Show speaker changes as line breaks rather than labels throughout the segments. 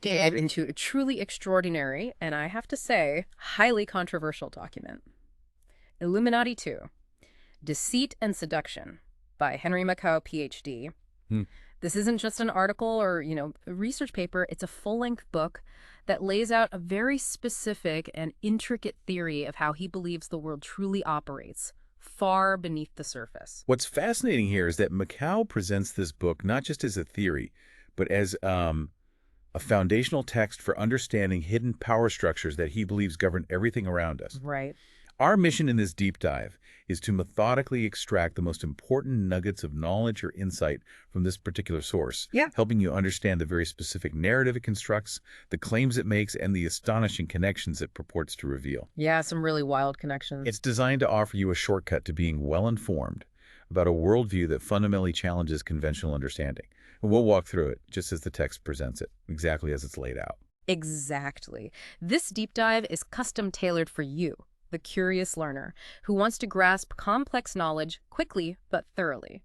dive into a truly extraordinary, and I have to say, highly controversial document. Illuminati 2, Deceit and Seduction by Henry Makow, PhD.
Hmm.
This isn't just an article or, a research paper. It's a full-length book that lays out a very specific and intricate theory of how he believes the world truly operates, far beneath the surface.
What's fascinating here is that Macau presents this book not just as a theory, but as a foundational text for understanding hidden power structures that he believes govern everything around us.
Right.
Our mission in this deep dive is to methodically extract the most important nuggets of knowledge or insight from this particular source, helping you understand the very specific narrative it constructs, the claims it makes, and the astonishing connections it purports to reveal.
Yeah, some really wild connections.
It's designed to offer you a shortcut to being well-informed about a worldview that fundamentally challenges conventional understanding. And we'll walk through it just as the text presents it, exactly as it's laid out.
Exactly. This deep dive is custom-tailored for you, the curious learner, who wants to grasp complex knowledge quickly but thoroughly.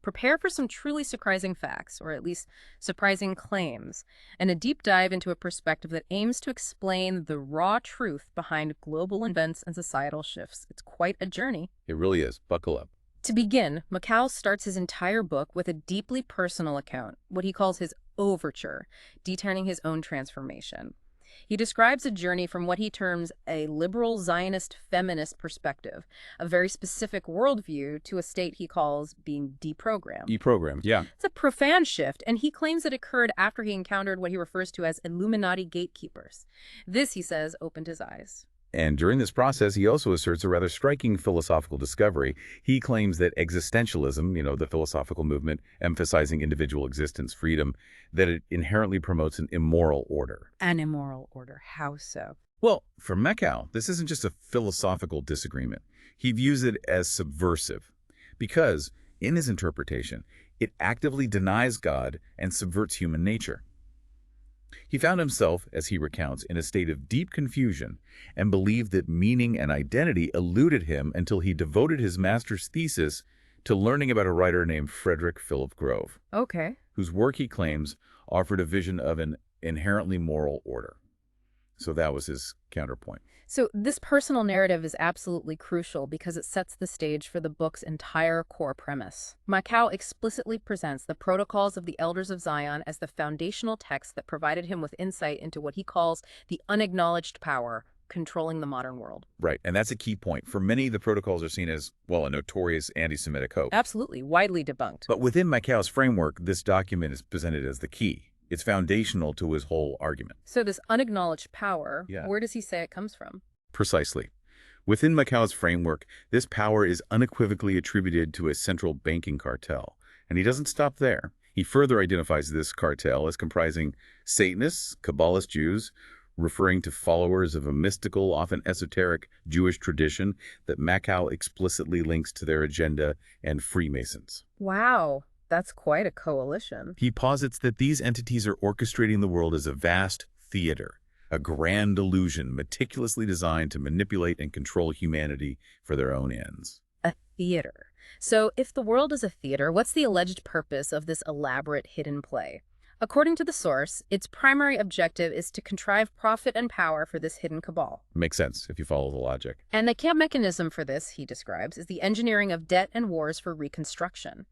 Prepare for some truly surprising facts, or at least surprising claims, and a deep dive into a perspective that aims to explain the raw truth behind global events and societal shifts. It's quite a journey.
It really is. Buckle up.
To begin, Makow starts his entire book with a deeply personal account, what he calls his overture, detailing his own transformation. He describes a journey from what he terms a liberal Zionist feminist perspective, a very specific worldview, to a state he calls being deprogrammed.
Deprogrammed, yeah.
It's a profound shift, and he claims it occurred after he encountered what he refers to as Illuminati gatekeepers. This, he says, opened his eyes.
And during this process, he also asserts a rather striking philosophical discovery. He claims that existentialism, the philosophical movement emphasizing individual existence, freedom, that it inherently promotes an immoral order.
An immoral order. How so?
Well, for Macau, this isn't just a philosophical disagreement. He views it as subversive because, in his interpretation, it actively denies God and subverts human nature. He found himself, as he recounts, in a state of deep confusion and believed that meaning and identity eluded him until he devoted his master's thesis to learning about a writer named Frederick Philip Grove, whose work he claims offered a vision of an inherently moral order. So that was his counterpoint.
So this personal narrative is absolutely crucial because it sets the stage for the book's entire core premise. Makow explicitly presents the Protocols of the Elders of Zion as the foundational text that provided him with insight into what he calls the unacknowledged power controlling the modern world.
Right, and that's a key point. For many, the protocols are seen as, a notorious anti-Semitic hoax.
Absolutely, widely debunked.
But within Macau's framework, this document is presented as the key. It's foundational to his whole argument.
So this unacknowledged power, where does he say it comes from?
Precisely. Within Macau's framework, this power is unequivocally attributed to a central banking cartel. And he doesn't stop there. He further identifies this cartel as comprising Satanists, Kabbalist Jews, referring to followers of a mystical, often esoteric Jewish tradition that Makow explicitly links to their agenda, and Freemasons.
Wow. That's quite a coalition.
He posits that these entities are orchestrating the world as a vast theater, a grand illusion meticulously designed to manipulate and control humanity for their own ends.
A theater. So if the world is a theater, what's the alleged purpose of this elaborate hidden play? According to the source, its primary objective is to contrive profit and power for this hidden cabal.
Makes sense if you follow the logic.
And the camp mechanism for this, he describes, is the engineering of debt and wars for reconstruction.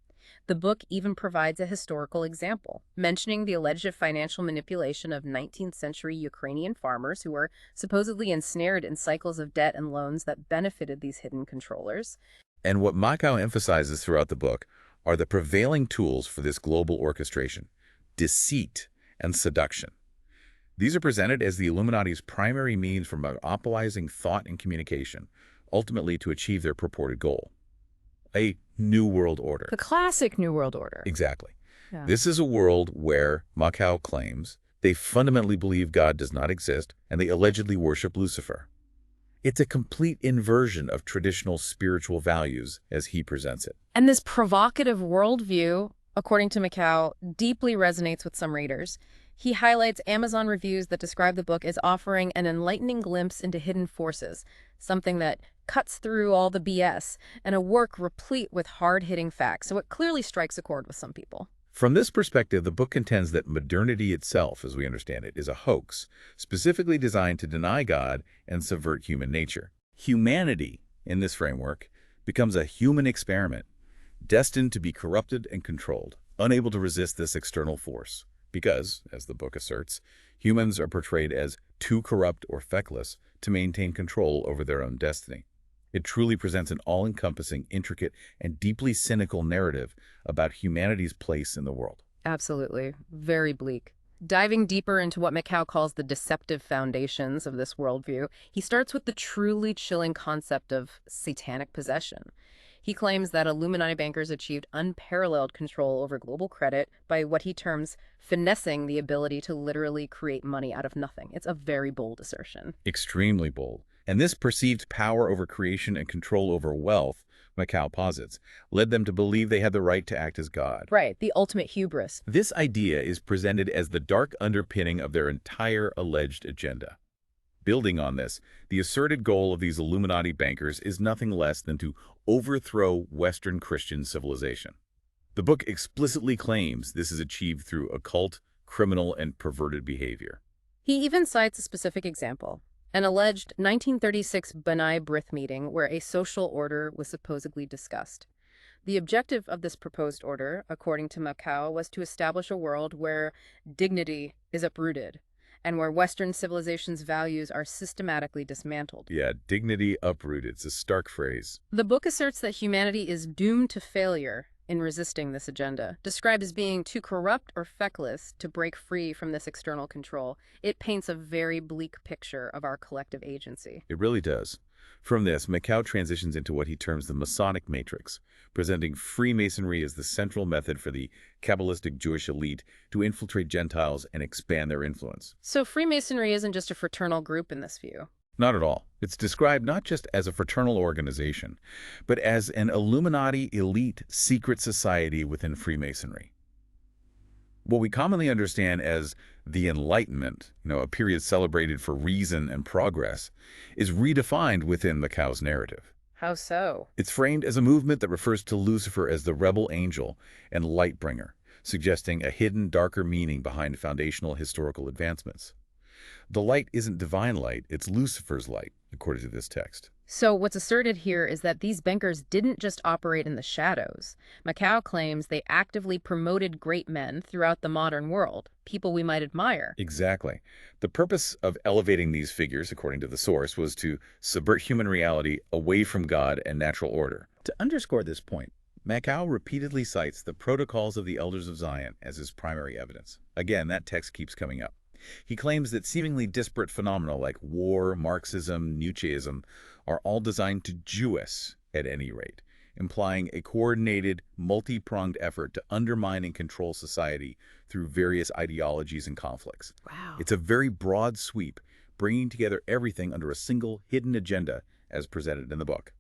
The book even provides a historical example, mentioning the alleged financial manipulation of 19th century Ukrainian farmers who were supposedly ensnared in cycles of debt and loans that benefited these hidden controllers.
And what Makow emphasizes throughout the book are the prevailing tools for this global orchestration: deceit and seduction. These are presented as the Illuminati's primary means for monopolizing thought and communication, ultimately to achieve their purported goal: a New World Order.
The classic New World Order.
Exactly.
Yeah.
This is a world where, Makow claims, they fundamentally believe God does not exist and they allegedly worship Lucifer. It's a complete inversion of traditional spiritual values as he presents it.
And this provocative worldview, according to Makow, deeply resonates with some readers. He highlights Amazon reviews that describe the book as offering an enlightening glimpse into hidden forces, something that cuts through all the BS, and a work replete with hard-hitting facts. So it clearly strikes a chord with some people.
From this perspective, the book contends that modernity itself, as we understand it, is a hoax, specifically designed to deny God and subvert human nature. Humanity, in this framework, becomes a human experiment, destined to be corrupted and controlled, unable to resist this external force. Because, as the book asserts, humans are portrayed as too corrupt or feckless to maintain control over their own destiny. It truly presents an all-encompassing, intricate, and deeply cynical narrative about humanity's place in the world.
Absolutely. Very bleak. Diving deeper into what Macau calls the deceptive foundations of this worldview, he starts with the truly chilling concept of satanic possession. He claims that Illuminati bankers achieved unparalleled control over global credit by what he terms finessing the ability to literally create money out of nothing. It's a very bold assertion.
Extremely bold. And this perceived power over creation and control over wealth, Makow posits, led them to believe they had the right to act as God.
Right, the ultimate hubris.
This idea is presented as the dark underpinning of their entire alleged agenda. Building on this, the asserted goal of these Illuminati bankers is nothing less than to overthrow Western Christian civilization. The book explicitly claims this is achieved through occult, criminal, and perverted behavior.
He even cites a specific example. An alleged 1936 B'nai B'rith meeting where a social order was supposedly discussed. The objective of this proposed order, according to Macau, was to establish a world where dignity is uprooted and where Western civilization's values are systematically dismantled.
Yeah, dignity uprooted. It's a stark phrase.
The book asserts that humanity is doomed to failure in resisting this agenda. Described as being too corrupt or feckless to break free from this external control, it paints a very bleak picture of our collective agency.
It really does. From this, Makow transitions into what he terms the Masonic matrix, presenting Freemasonry as the central method for the Kabbalistic Jewish elite to infiltrate Gentiles and expand their influence.
So Freemasonry isn't just a fraternal group in this view.
Not at all. It's described not just as a fraternal organization, but as an Illuminati elite secret society within Freemasonry. What we commonly understand as the Enlightenment, a period celebrated for reason and progress, is redefined within Macau's narrative.
How so?
It's framed as a movement that refers to Lucifer as the rebel angel and light bringer, suggesting a hidden, darker meaning behind foundational historical advancements. The light isn't divine light, it's Lucifer's light, according to this text.
So what's asserted here is that these bankers didn't just operate in the shadows. Macau claims they actively promoted great men throughout the modern world, people we might admire.
Exactly. The purpose of elevating these figures, according to the source, was to subvert human reality away from God and natural order. To underscore this point, Macau repeatedly cites the Protocols of the Elders of Zion as his primary evidence. Again, that text keeps coming up. He claims that seemingly disparate phenomena like war, Marxism, Nietzscheism are all designed to Jew us, at any rate, implying a coordinated, multi-pronged effort to undermine and control society through various ideologies and conflicts.
Wow.
It's a very broad sweep, bringing together everything under a single hidden agenda as presented in the book.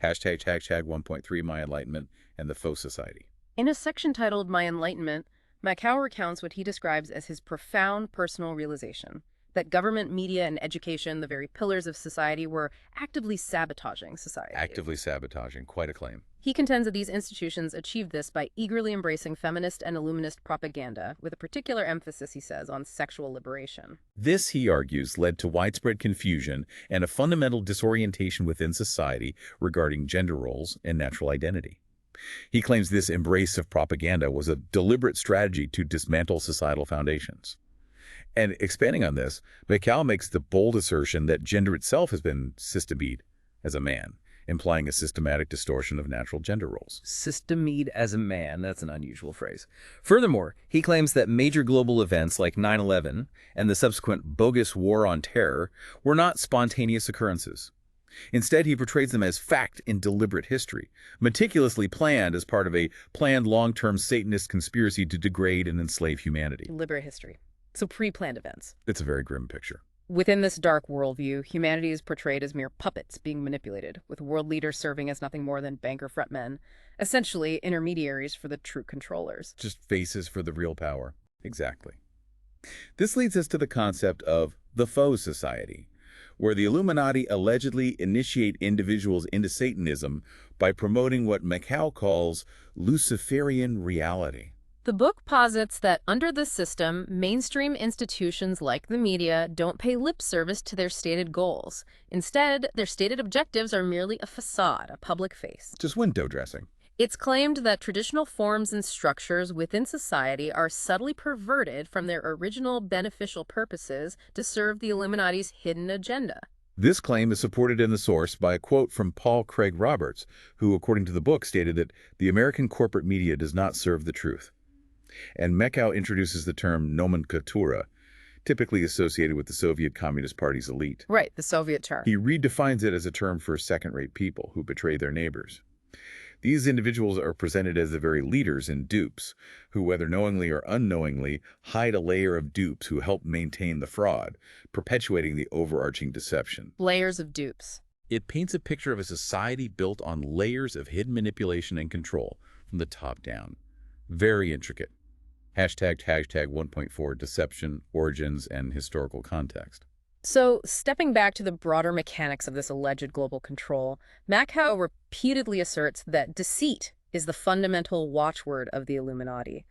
Hashtag 1.3 My Enlightenment and the Faux Society.
In a section titled My Enlightenment, Macau recounts what he describes as his profound personal realization, that government, media, and education, the very pillars of society, were actively sabotaging society.
Actively sabotaging, quite a claim.
He contends that these institutions achieved this by eagerly embracing feminist and Illuminist propaganda, with a particular emphasis, he says, on sexual liberation.
This, he argues, led to widespread confusion and a fundamental disorientation within society regarding gender roles and natural identity. He claims this embrace of propaganda was a deliberate strategy to dismantle societal foundations. And expanding on this, Macau makes the bold assertion that gender itself has been systemied as a man, implying a systematic distortion of natural gender roles.
Systemied as a man, that's an unusual phrase. Furthermore, he claims that major global events like 9/11 and the subsequent bogus war on terror were not spontaneous occurrences. Instead, he portrays them as fact in deliberate history, meticulously planned as part of a planned long-term Satanist conspiracy to degrade and enslave humanity.
Deliberate history. So pre-planned events.
It's a very grim picture.
Within this dark worldview, humanity is portrayed as mere puppets being manipulated, with world leaders serving as nothing more than banker frontmen, essentially intermediaries for the true controllers.
Just faces for the real power. Exactly. This leads us to the concept of the faux society, where the Illuminati allegedly initiate individuals into Satanism by promoting what Macau calls Luciferian reality.
The book posits that under this system, mainstream institutions like the media don't pay lip service to their stated goals. Instead, their stated objectives are merely a facade, a public face.
Just window dressing.
It's claimed that traditional forms and structures within society are subtly perverted from their original beneficial purposes to serve the Illuminati's hidden agenda.
This claim is supported in the source by a quote from Paul Craig Roberts, who, according to the book, stated that the American corporate media does not serve the truth. And Makow introduces the term nomenklatura, typically associated with the Soviet Communist Party's elite.
Right, the Soviet term.
He redefines it as a term for second-rate people who betray their neighbors. These individuals are presented as the very leaders and dupes, who, whether knowingly or unknowingly, hide a layer of dupes who help maintain the fraud, perpetuating the overarching deception.
Layers of dupes.
It paints a picture of a society built on layers of hidden manipulation and control from the top down. Very intricate. Hashtag 1.4 deception, origins, and historical context.
So, stepping back to the broader mechanics of this alleged global control, Makow repeatedly asserts that deceit is the fundamental watchword of the Illuminati.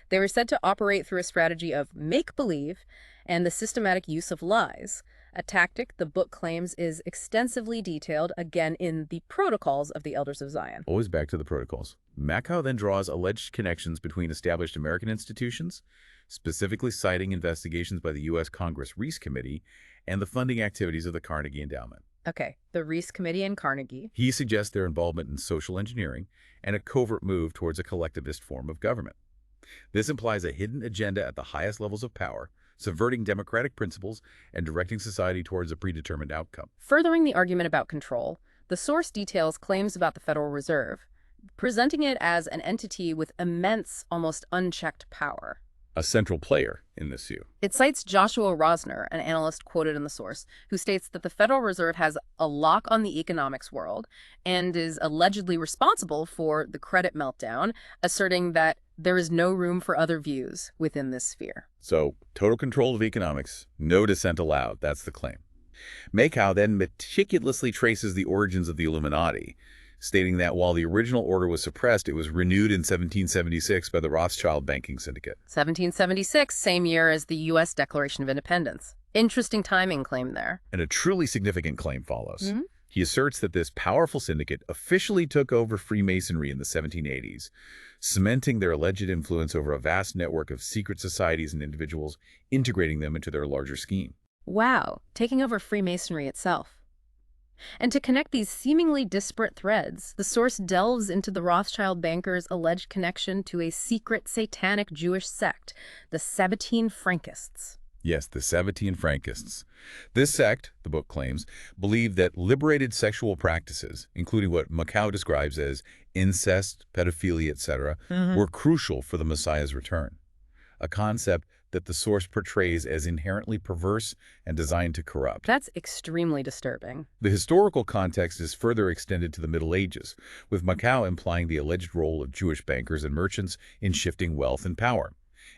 They were said to operate through a strategy of make-believe and the systematic use of lies, a tactic the book claims is extensively detailed, again, in the Protocols of the Elders of Zion.
Always back to the protocols. Makow then draws alleged connections between established American institutions, specifically citing investigations by the U.S. Congress Reese Committee and the funding activities of the Carnegie Endowment.
Okay, the Reese Committee and Carnegie.
He suggests their involvement in social engineering and a covert move towards a collectivist form of government. This implies a hidden agenda at the highest levels of power, subverting democratic principles and directing society towards a predetermined outcome.
Furthering the argument about control, the source details claims about the Federal Reserve, presenting it as an entity with immense, almost unchecked power.
A central player in this view.
It cites Joshua Rosner, an analyst quoted in the source, who states that the Federal Reserve has a lock on the economics world and is allegedly responsible for the credit meltdown, asserting that there is no room for other views within this sphere.
So, total control of economics, no dissent allowed, that's the claim. Makow then meticulously traces the origins of the Illuminati, stating that while the original order was suppressed, it was renewed in 1776 by the Rothschild banking syndicate.
1776, same year as the U.S. Declaration of Independence. Interesting timing claim there.
And a truly significant claim follows.
Mm-hmm.
He asserts that this powerful syndicate officially took over Freemasonry in the 1780s, cementing their alleged influence over a vast network of secret societies and individuals, integrating them into their larger scheme.
Wow, taking over Freemasonry itself. And to connect these seemingly disparate threads, the source delves into the Rothschild bankers' alleged connection to a secret satanic Jewish sect, the Sabbatine Frankists.
Yes, the Sabbatine Frankists. This sect, the book claims, believed that liberated sexual practices, including what Macau describes as incest, pedophilia, etc., were crucial for the Messiah's return, a concept that the source portrays as inherently perverse and designed to corrupt.
That's extremely disturbing.
The historical context is further extended to the Middle Ages, with Macau implying the alleged role of Jewish bankers and merchants in shifting wealth and power,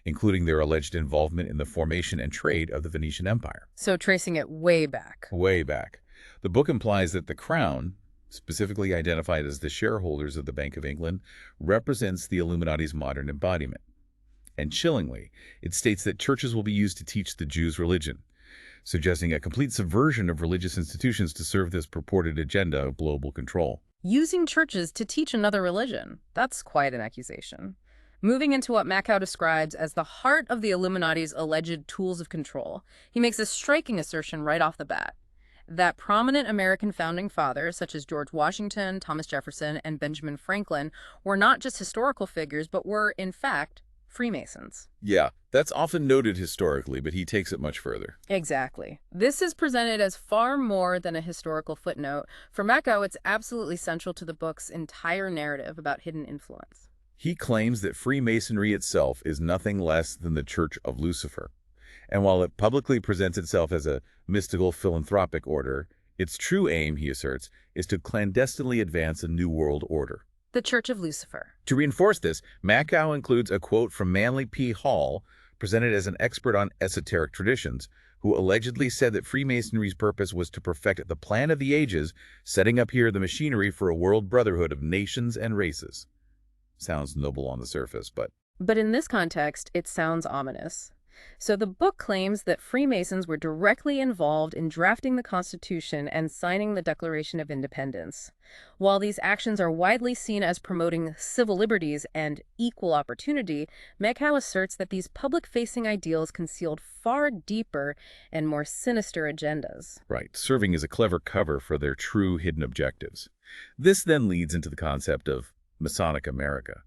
including their alleged involvement in the formation and trade of the Venetian Empire.
So tracing it way back.
Way back. The book implies that the Crown, specifically identified as the shareholders of the Bank of England, represents the Illuminati's modern embodiment. And chillingly, it states that churches will be used to teach the Jews' religion, suggesting a complete subversion of religious institutions to serve this purported agenda of global control.
Using churches to teach another religion. That's quite an accusation. Moving into what Makow describes as the heart of the Illuminati's alleged tools of control, he makes a striking assertion right off the bat, that prominent American founding fathers such as George Washington, Thomas Jefferson, and Benjamin Franklin were not just historical figures, but were, in fact, Freemasons.
Yeah, that's often noted historically, but he takes it much further.
Exactly. This is presented as far more than a historical footnote. For Makow, it's absolutely central to the book's entire narrative about hidden influence.
He claims that Freemasonry itself is nothing less than the Church of Lucifer. And while it publicly presents itself as a mystical philanthropic order, its true aim, he asserts, is to clandestinely advance a new world order.
The Church of Lucifer.
To reinforce this, Makow includes a quote from Manly P. Hall, presented as an expert on esoteric traditions, who allegedly said that Freemasonry's purpose was to perfect the plan of the ages, setting up here the machinery for a world brotherhood of nations and races. Sounds noble on the surface, but
But in this context, it sounds ominous. So the book claims that Freemasons were directly involved in drafting the Constitution and signing the Declaration of Independence. While these actions are widely seen as promoting civil liberties and equal opportunity, Makow asserts that these public-facing ideals concealed far deeper and more sinister agendas.
Right, serving as a clever cover for their true hidden objectives. This then leads into the concept of Masonic America.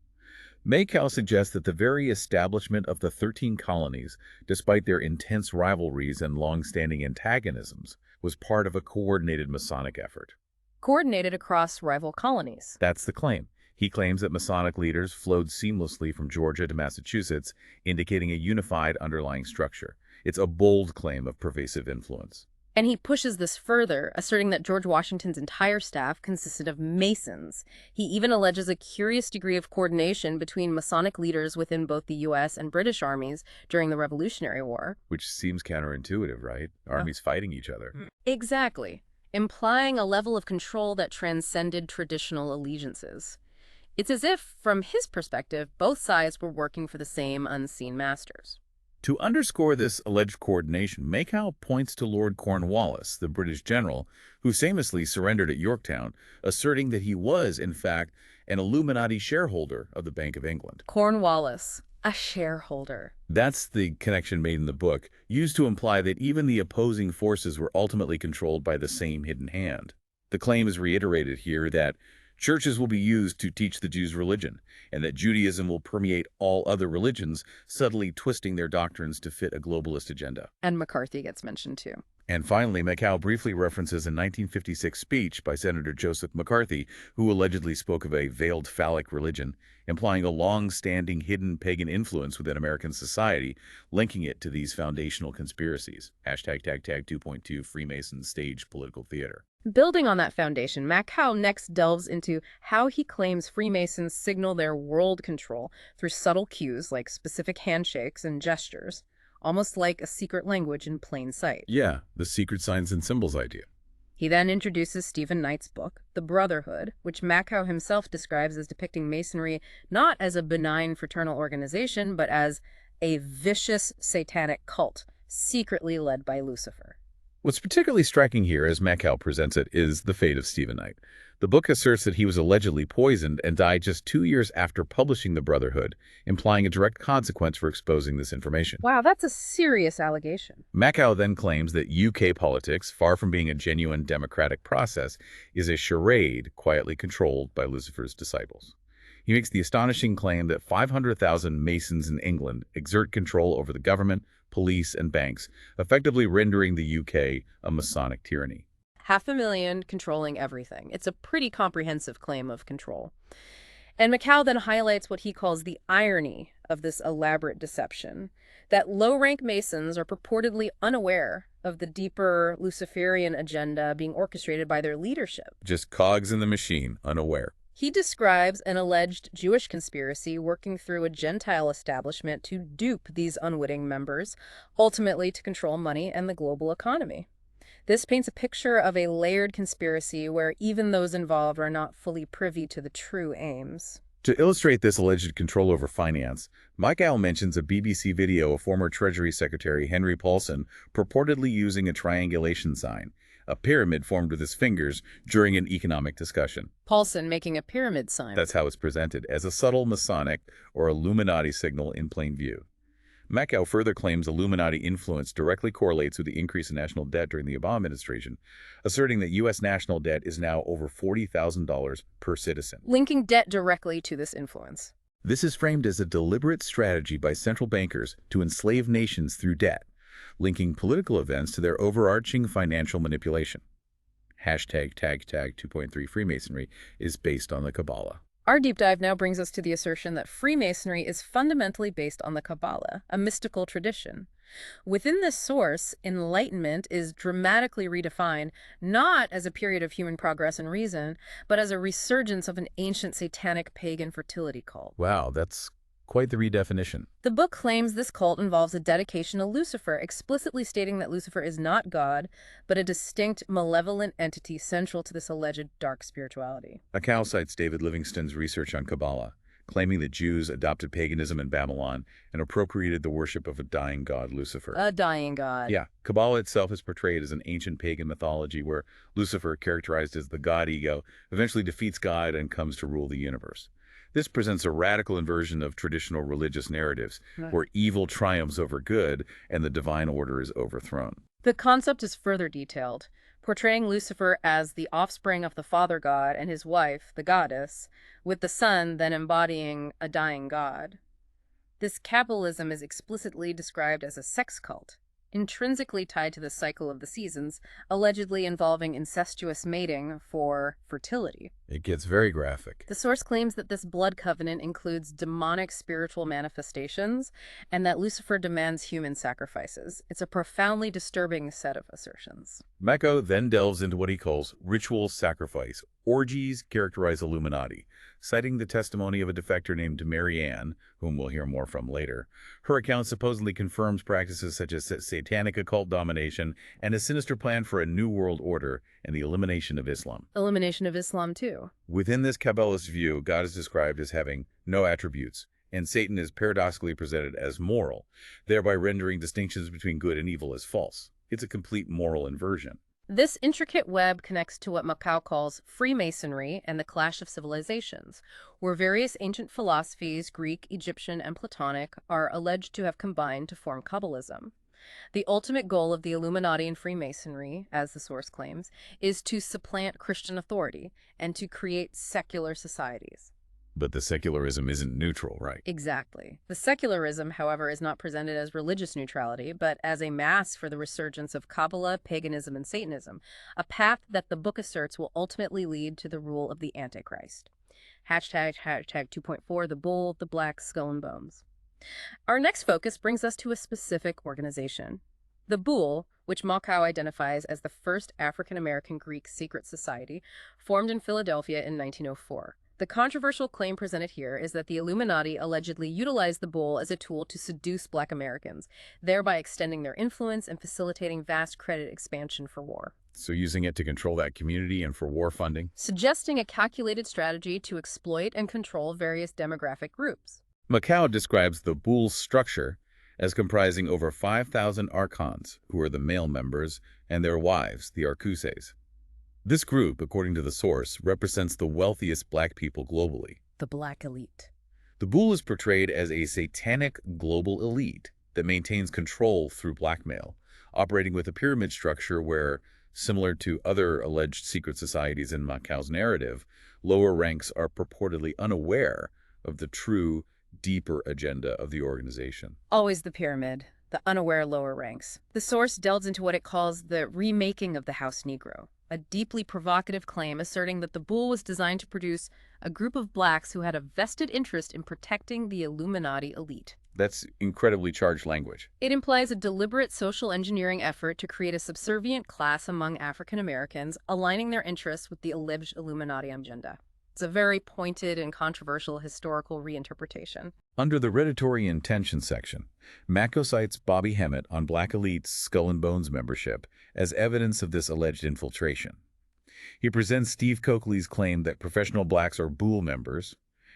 Makow suggests that the very establishment of the 13 colonies, despite their intense rivalries and long-standing antagonisms, was part of a coordinated Masonic effort.
Coordinated across rival colonies.
That's the claim. He claims that Masonic leaders flowed seamlessly from Georgia to Massachusetts, indicating a unified underlying structure. It's a bold claim of pervasive influence.
And he pushes this further, asserting that George Washington's entire staff consisted of Masons. He even alleges a curious degree of coordination between Masonic leaders within both the U.S. and British armies during the Revolutionary War.
Which seems counterintuitive, right? Armies fighting each other.
Exactly, implying a level of control that transcended traditional allegiances. It's as if, from his perspective, both sides were working for the same unseen masters.
To underscore this alleged coordination, Makow points to Lord Cornwallis, the British general, who famously surrendered at Yorktown, asserting that he was, in fact, an Illuminati shareholder of the Bank of England.
Cornwallis, a shareholder.
That's the connection made in the book, used to imply that even the opposing forces were ultimately controlled by the same hidden hand. The claim is reiterated here that churches will be used to teach the Jews religion, and that Judaism will permeate all other religions, subtly twisting their doctrines to fit a globalist agenda.
And McCarthy gets mentioned too.
And finally, Makow briefly references a 1956 speech by Senator Joseph McCarthy, who allegedly spoke of a veiled phallic religion, implying a long-standing hidden pagan influence within American society, linking it to these foundational conspiracies. Hashtag tag 2.2 Freemason stage political theater.
Building on that foundation, Makow next delves into how he claims Freemasons signal their world control through subtle cues like specific handshakes and gestures, almost like a secret language in plain sight.
Yeah, the secret signs and symbols idea.
He then introduces Stephen Knight's book, The Brotherhood, which Makow himself describes as depicting Masonry not as a benign fraternal organization, but as a vicious satanic cult, secretly led by Lucifer.
What's particularly striking here, as Makow presents it, is the fate of Stephen Knight. The book asserts that he was allegedly poisoned and died just 2 years after publishing The Brotherhood, implying a direct consequence for exposing this information.
Wow, that's a serious allegation.
Makow then claims that UK politics, far from being a genuine democratic process, is a charade quietly controlled by Lucifer's disciples. He makes the astonishing claim that 500,000 Masons in England exert control over the government, police, and banks, effectively rendering the UK a Masonic tyranny.
500,000 controlling everything. It's a pretty comprehensive claim of control. And Makow then highlights what he calls the irony of this elaborate deception, that low-rank Masons are purportedly unaware of the deeper Luciferian agenda being orchestrated by their leadership.
Just cogs in the machine, unaware.
He describes an alleged Jewish conspiracy working through a Gentile establishment to dupe these unwitting members, ultimately to control money and the global economy. This paints a picture of a layered conspiracy where even those involved are not fully privy to the true aims.
To illustrate this alleged control over finance, Makow mentions a BBC video of former Treasury Secretary Henry Paulson purportedly using a triangulation sign, a pyramid formed with his fingers, during an economic discussion.
Paulson making a pyramid sign.
That's how it's presented, as a subtle Masonic or Illuminati signal in plain view. Makow further claims Illuminati influence directly correlates with the increase in national debt during the Obama administration, asserting that U.S. national debt is now over $40,000 per citizen.
Linking debt directly to this influence.
This is framed as a deliberate strategy by central bankers to enslave nations through debt, linking political events to their overarching financial manipulation. Hashtag tag 2.3 Freemasonry is based on the Kabbalah.
Our deep dive now brings us to the assertion that Freemasonry is fundamentally based on the Kabbalah, a mystical tradition. Within this source, Enlightenment is dramatically redefined not as a period of human progress and reason, but as a resurgence of an ancient satanic pagan fertility cult.
Wow, that's quite the redefinition.
The book claims this cult involves a dedication to Lucifer, explicitly stating that Lucifer is not God, but a distinct, malevolent entity central to this alleged dark spirituality.
Macau cites David Livingston's research on Kabbalah. claiming that Jews adopted paganism in Babylon and appropriated the worship of a dying god, Lucifer.
A dying god.
Yeah, Kabbalah itself is portrayed as an ancient pagan mythology where Lucifer, characterized as the god ego, eventually defeats God and comes to rule the universe. This presents a radical inversion of traditional religious narratives, where evil triumphs over good and the divine order is overthrown.
The concept is further detailed, portraying Lucifer as the offspring of the father god and his wife, the goddess, with the son then embodying a dying god. This Kabbalism is explicitly described as a sex cult, intrinsically tied to the cycle of the seasons, allegedly involving incestuous mating for fertility.
It gets very graphic.
The source claims that this blood covenant includes demonic spiritual manifestations and that Lucifer demands human sacrifices. It's a profoundly disturbing set of assertions.
Makow then delves into what he calls ritual sacrifice. Orgies characterize Illuminati, citing the testimony of a defector named Mary Ann, whom we'll hear more from later. Her account supposedly confirms practices such as satanic occult domination and a sinister plan for a new world order and the elimination of Islam.
Elimination of Islam, too.
Within this Kabbalist view, God is described as having no attributes, and Satan is paradoxically presented as moral, thereby rendering distinctions between good and evil as false. It's a complete moral inversion.
This intricate web connects to what Macau calls Freemasonry and the clash of civilizations, where various ancient philosophies, Greek, Egyptian, and Platonic, are alleged to have combined to form Kabbalism. The ultimate goal of the Illuminati and Freemasonry, as the source claims, is to supplant Christian authority and to create secular societies.
But the secularism isn't neutral, right?
Exactly. The secularism, however, is not presented as religious neutrality, but as a mask for the resurgence of Kabbalah, paganism, and Satanism, a path that the book asserts will ultimately lead to the rule of the Antichrist. Hashtag 2.4, the bull, the black skull and bones. Our next focus brings us to a specific organization. The Bull, which Makow identifies as the first African-American Greek secret society, formed in Philadelphia in 1904. The controversial claim presented here is that the Illuminati allegedly utilized the bull as a tool to seduce Black Americans, thereby extending their influence and facilitating vast credit expansion for war.
So using it to control that community and for war funding?
Suggesting a calculated strategy to exploit and control various demographic groups.
Makow describes the bull's structure as comprising over 5,000 archons, who are the male members, and their wives, the arkuses. This group, according to the source, represents the wealthiest Black people globally.
The Black elite.
The bull is portrayed as a satanic global elite that maintains control through blackmail, operating with a pyramid structure where, similar to other alleged secret societies in Makow's narrative, lower ranks are purportedly unaware of the true, deeper agenda of the organization.
Always the pyramid, the unaware lower ranks. The source delves into what it calls the remaking of the House Negro, a deeply provocative claim asserting that the bull was designed to produce a group of Blacks who had a vested interest in protecting the Illuminati elite.
That's incredibly charged language.
It implies a deliberate social engineering effort to create a subservient class among African Americans, aligning their interests with the alleged Illuminati agenda. It's a very pointed and controversial historical reinterpretation.
Under the Redatory Intention section, Makow cites Bobby Hemmett on Black Elite's Skull and Bones membership as evidence of this alleged infiltration. He presents Steve Coakley's claim that professional Blacks are Bull members,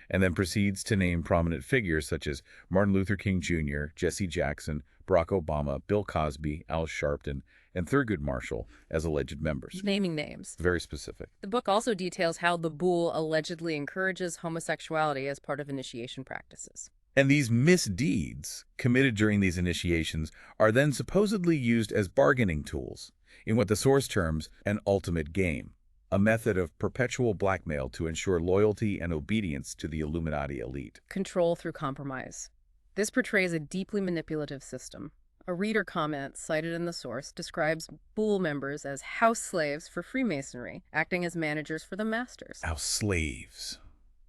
and then proceeds to name prominent figures such as Martin Luther King Jr., Jesse Jackson, Barack Obama, Bill Cosby, Al Sharpton, and Thurgood Marshall as alleged members.
Naming names.
Very specific.
The book also details how the bull allegedly encourages homosexuality as part of initiation practices.
And these misdeeds committed during these initiations are then supposedly used as bargaining tools in what the source terms an ultimate game, a method of perpetual blackmail to ensure loyalty and obedience to the Illuminati elite.
Control through compromise. This portrays a deeply manipulative system. A reader comment cited in the source describes bull members as house slaves for Freemasonry, acting as managers for the masters.
Our slaves.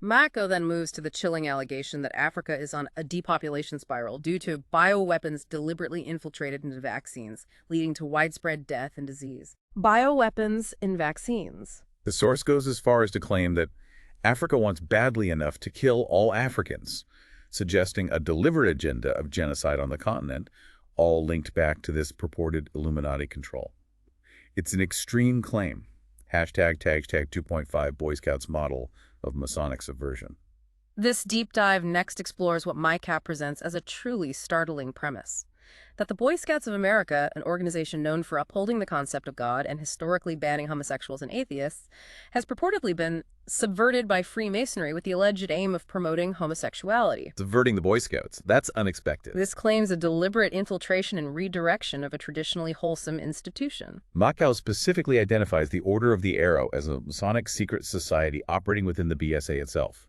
Makow then moves to the chilling allegation that Africa is on a depopulation spiral due to bioweapons deliberately infiltrated into vaccines, leading to widespread death and disease. Bioweapons in vaccines.
The source goes as far as to claim that Africa wants badly enough to kill all Africans, suggesting a deliberate agenda of genocide on the continent, all linked back to this purported Illuminati control. It's an extreme claim. Hashtag 2.5 Boy Scouts model of Masonic subversion.
This deep dive next explores what Makow presents as a truly startling premise. That the Boy Scouts of America, an organization known for upholding the concept of God and historically banning homosexuals and atheists, has purportedly been subverted by Freemasonry with the alleged aim of promoting homosexuality.
Subverting the Boy Scouts. That's unexpected.
This claims a deliberate infiltration and redirection of a traditionally wholesome institution.
Macau specifically identifies the Order of the Arrow as a Masonic secret society operating within the BSA itself.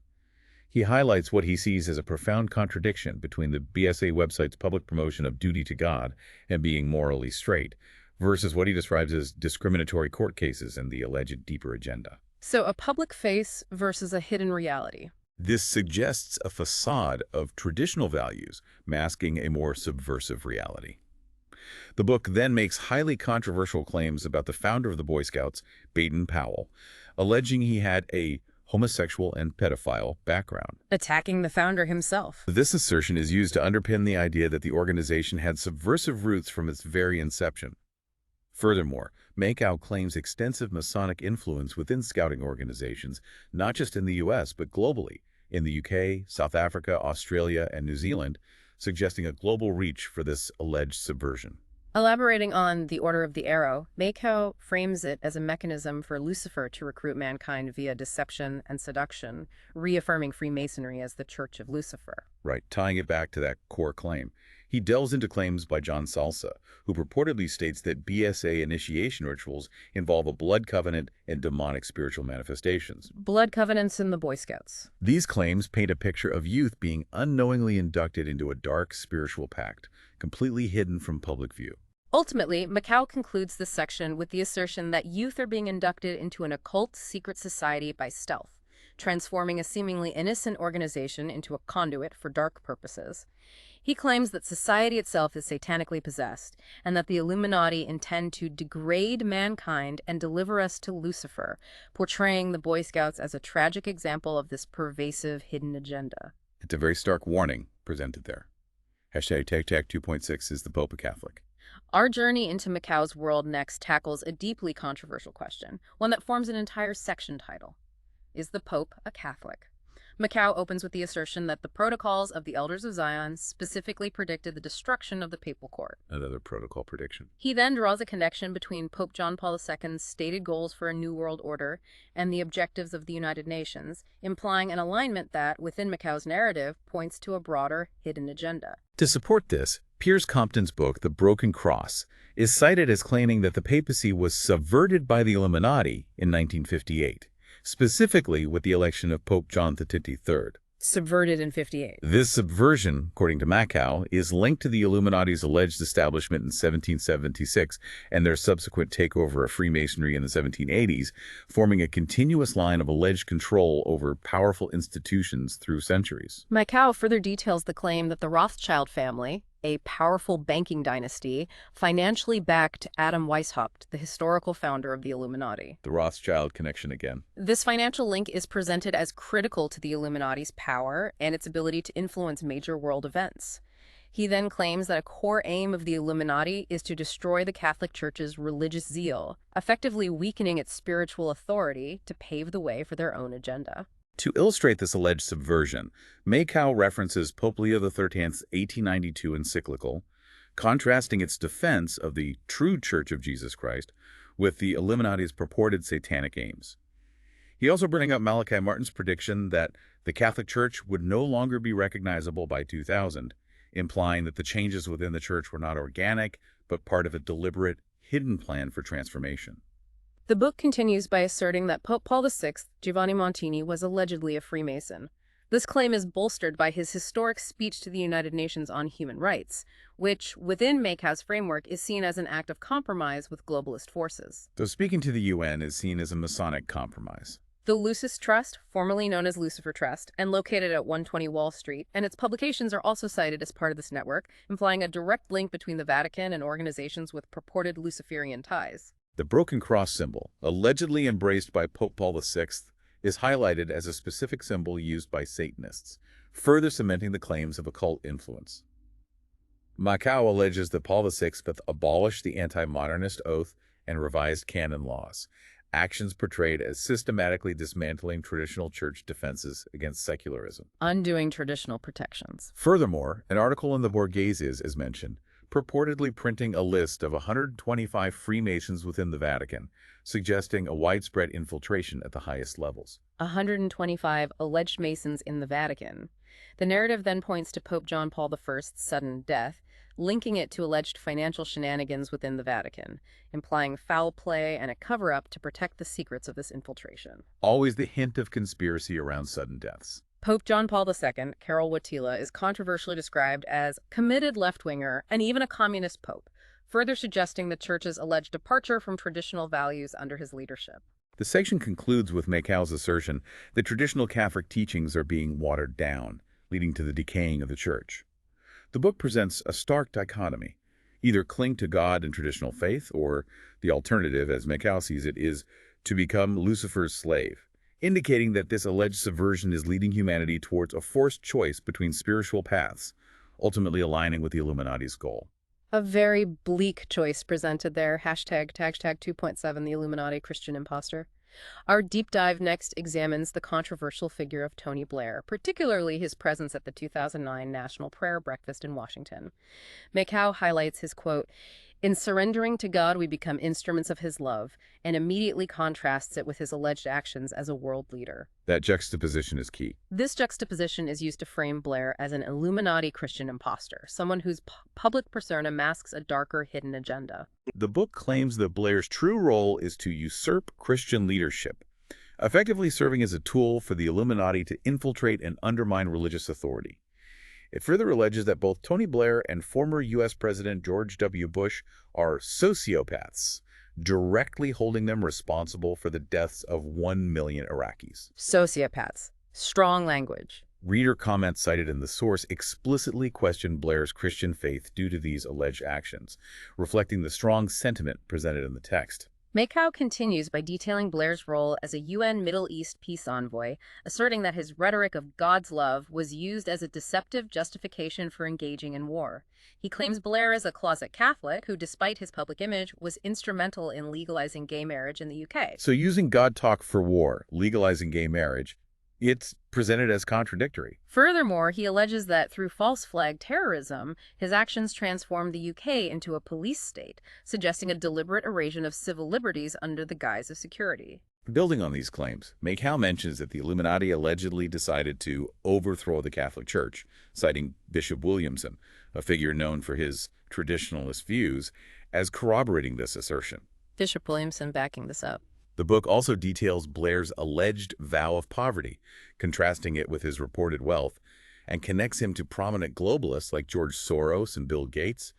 He highlights what he sees as a profound contradiction between the BSA website's public promotion of duty to God and being morally straight, versus what he describes as discriminatory court cases and the alleged deeper agenda.
So a public face versus a hidden reality.
This suggests a facade of traditional values masking a more subversive reality. The book then makes highly controversial claims about the founder of the Boy Scouts, Baden Powell, alleging he had a homosexual and pedophile background.
Attacking the founder himself.
This assertion is used to underpin the idea that the organization had subversive roots from its very inception. Furthermore, Makow claims extensive Masonic influence within scouting organizations, not just in the U.S., but globally, in the UK, South Africa, Australia, and New Zealand, suggesting a global reach for this alleged subversion.
Elaborating on the Order of the Arrow, Makow frames it as a mechanism for Lucifer to recruit mankind via deception and seduction, reaffirming Freemasonry as the Church of Lucifer.
Right, tying it back to that core claim. He delves into claims by John Salsa, who purportedly states that BSA initiation rituals involve a blood covenant and demonic spiritual manifestations.
Blood covenants in the Boy Scouts.
These claims paint a picture of youth being unknowingly inducted into a dark spiritual pact, completely hidden from public view.
Ultimately, Makow concludes this section with the assertion that youth are being inducted into an occult secret society by stealth, transforming a seemingly innocent organization into a conduit for dark purposes. He claims that society itself is satanically possessed, and that the Illuminati intend to degrade mankind and deliver us to Lucifer, portraying the Boy Scouts as a tragic example of this pervasive hidden agenda.
It's a very stark warning presented there. Hashtag TechTech 2.6 is the Pope a Catholic.
Our journey into Makow's world next tackles a deeply controversial question, one that forms an entire section title. Is the Pope a Catholic? Makow opens with the assertion that the protocols of the Elders of Zion specifically predicted the destruction of the papal court.
Another protocol prediction.
He then draws a connection between Pope John Paul II's stated goals for a new world order and the objectives of the United Nations, implying an alignment that, within Makow's narrative, points to a broader, hidden agenda.
To support this, Piers Compton's book, The Broken Cross, is cited as claiming that the papacy was subverted by the Illuminati in 1958. Specifically with the election of Pope John XXIII.
Subverted in 58.
This subversion, according to Makow, is linked to the Illuminati's alleged establishment in 1776 and their subsequent takeover of Freemasonry in the 1780s, forming a continuous line of alleged control over powerful institutions through centuries.
Makow further details the claim that the Rothschild family, a powerful banking dynasty, financially backed Adam Weishaupt, the historical founder of the Illuminati.
The Rothschild connection again.
This financial link is presented as critical to the Illuminati's power and its ability to influence major world events. He then claims that a core aim of the Illuminati is to destroy the Catholic Church's religious zeal, effectively weakening its spiritual authority to pave the way for their own agenda.
To illustrate this alleged subversion, Makow references Pope Leo XIII's 1892 encyclical, contrasting its defense of the true Church of Jesus Christ with the Illuminati's purported satanic aims. He also brings up Malachi Martin's prediction that the Catholic Church would no longer be recognizable by 2000, implying that the changes within the Church were not organic, but part of a deliberate, hidden plan for transformation.
The book continues by asserting that Pope Paul VI, Giovanni Montini, was allegedly a Freemason. This claim is bolstered by his historic speech to the United Nations on human rights, which, within Makow's framework, is seen as an act of compromise with globalist forces.
Though speaking to the UN is seen as a Masonic compromise.
The Lucis Trust, formerly known as Lucifer Trust, and located at 120 Wall Street, and its publications are also cited as part of this network, implying a direct link between the Vatican and organizations with purported Luciferian ties.
The broken cross symbol, allegedly embraced by Pope Paul VI, is highlighted as a specific symbol used by Satanists, further cementing the claims of occult influence. Makow alleges that Paul VI abolished the anti-modernist oath and revised canon laws, actions portrayed as systematically dismantling traditional church defenses against secularism.
Undoing traditional protections.
Furthermore, an article in the Borghese is, as mentioned, purportedly printing a list of 125 Freemasons within the Vatican, suggesting a widespread infiltration at the highest levels.
125 alleged Masons in the Vatican. The narrative then points to Pope John Paul I's sudden death, linking it to alleged financial shenanigans within the Vatican, implying foul play and a cover-up to protect the secrets of this infiltration.
Always the hint of conspiracy around sudden deaths.
Pope John Paul II, Karol Wojtyla, is controversially described as committed left-winger and even a communist pope, further suggesting the Church's alleged departure from traditional values under his leadership.
The section concludes with Macau's assertion that traditional Catholic teachings are being watered down, leading to the decaying of the Church. The book presents a stark dichotomy. Either cling to God and traditional faith, or the alternative, as Makow sees it, is to become Lucifer's slave, indicating that this alleged subversion is leading humanity towards a forced choice between spiritual paths, ultimately aligning with the Illuminati's goal.
A very bleak choice presented there. Hashtag 2.7, the Illuminati Christian imposter. Our deep dive next examines the controversial figure of Tony Blair, particularly his presence at the 2009 National Prayer Breakfast in Washington. Makow highlights his quote, "In surrendering to God, we become instruments of his love," and immediately contrasts it with his alleged actions as a world leader.
That juxtaposition is key.
This juxtaposition is used to frame Blair as an Illuminati Christian imposter, someone whose public persona masks a darker, hidden agenda.
The book claims that Blair's true role is to usurp Christian leadership, effectively serving as a tool for the Illuminati to infiltrate and undermine religious authority. It further alleges that both Tony Blair and former U.S. President George W. Bush are sociopaths, directly holding them responsible for the deaths of 1 million Iraqis.
Sociopaths. Strong language.
Reader comments cited in the source explicitly question Blair's Christian faith due to these alleged actions, reflecting the strong sentiment presented in the text.
Makow continues by detailing Blair's role as a UN Middle East peace envoy, asserting that his rhetoric of God's love was used as a deceptive justification for engaging in war. He claims Blair is a closet Catholic who, despite his public image, was instrumental in legalizing gay marriage in the UK.
So using God talk for war, legalizing gay marriage, it's presented as contradictory.
Furthermore, he alleges that through false flag terrorism, his actions transformed the UK into a police state, suggesting a deliberate erosion of civil liberties under the guise of security.
Building on these claims, Makow mentions that the Illuminati allegedly decided to overthrow the Catholic Church, citing Bishop Williamson, a figure known for his traditionalist views, as corroborating this assertion.
Bishop Williamson backing this up.
The book also details Blair's alleged vow of poverty, contrasting it with his reported wealth, and connects him to prominent globalists like George Soros and Bill Gates,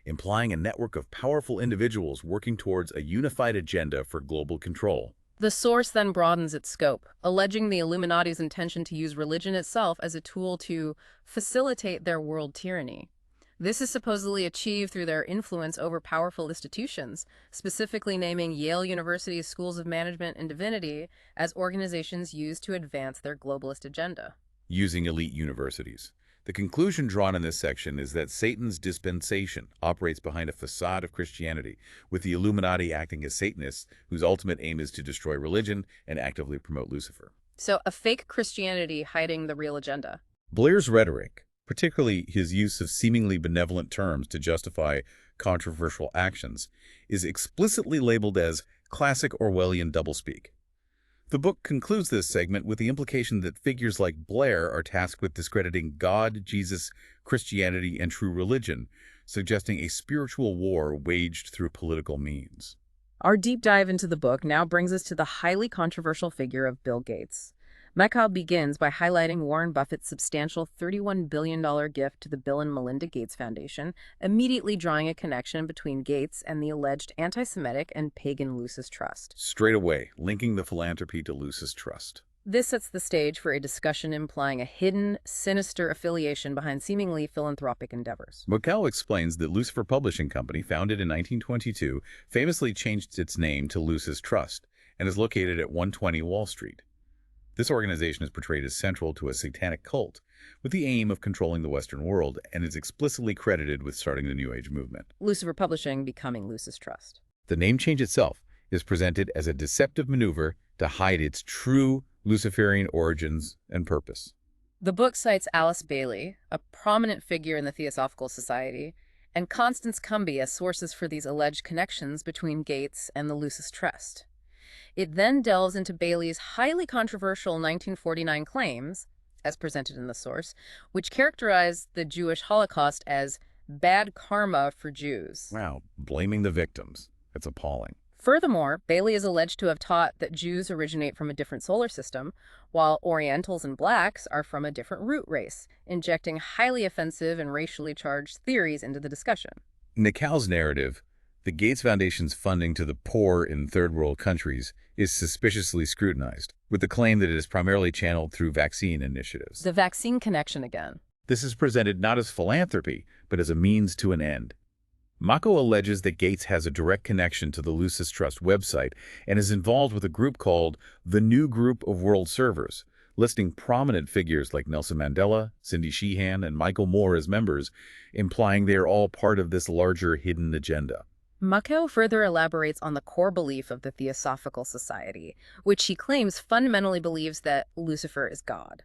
implying a network of powerful individuals working towards a unified agenda for global control.
The source then broadens its scope, alleging the Illuminati's intention to use religion itself as a tool to facilitate their world tyranny. This is supposedly achieved through their influence over powerful institutions, specifically naming Yale University's schools of management and divinity as organizations used to advance their globalist agenda.
Using elite universities. The conclusion drawn in this section is that Satan's dispensation operates behind a facade of Christianity, with the Illuminati acting as Satanists whose ultimate aim is to destroy religion and actively promote Lucifer.
So a fake Christianity hiding the real agenda.
Blair's rhetoric, particularly his use of seemingly benevolent terms to justify controversial actions, is explicitly labeled as classic Orwellian doublespeak. The book concludes this segment with the implication that figures like Blair are tasked with discrediting God, Jesus, Christianity, and true religion, suggesting a spiritual war waged through political means.
Our deep dive into the book now brings us to the highly controversial figure of Bill Gates. Makow begins by highlighting Warren Buffett's substantial $31 billion gift to the Bill and Melinda Gates Foundation, immediately drawing a connection between Gates and the alleged anti-Semitic and pagan Lucis Trust.
Straight away, linking the philanthropy to Lucis Trust.
This sets the stage for a discussion implying a hidden, sinister affiliation behind seemingly philanthropic endeavors.
Makow explains that Lucifer Publishing Company, founded in 1922, famously changed its name to Lucis Trust and is located at 120 Wall Street. This organization is portrayed as central to a satanic cult, with the aim of controlling the Western world, and is explicitly credited with starting the New Age movement.
Lucifer Publishing becoming Lucis Trust.
The name change itself is presented as a deceptive maneuver to hide its true Luciferian origins and purpose.
The book cites Alice Bailey, a prominent figure in the Theosophical Society, and Constance Cumby as sources for these alleged connections between Gates and the Lucis Trust. It then delves into Bailey's highly controversial 1949 claims, as presented in the source, which characterize the Jewish Holocaust as bad karma for Jews.
Wow, blaming the victims. That's appalling.
Furthermore, Bailey is alleged to have taught that Jews originate from a different solar system, while Orientals and blacks are from a different root race, injecting highly offensive and racially charged theories into the discussion.
Macau's narrative, the Gates Foundation's funding to the poor in third world countries, is suspiciously scrutinized, with the claim that it is primarily channeled through vaccine initiatives.
The vaccine connection again.
This is presented not as philanthropy, but as a means to an end. Makow alleges that Gates has a direct connection to the Lucis Trust website and is involved with a group called the New Group of World Servers, listing prominent figures like Nelson Mandela, Cindy Sheehan, and Michael Moore as members, implying they are all part of this larger hidden agenda.
Makow further elaborates on the core belief of the Theosophical Society, which he claims fundamentally believes that Lucifer is God.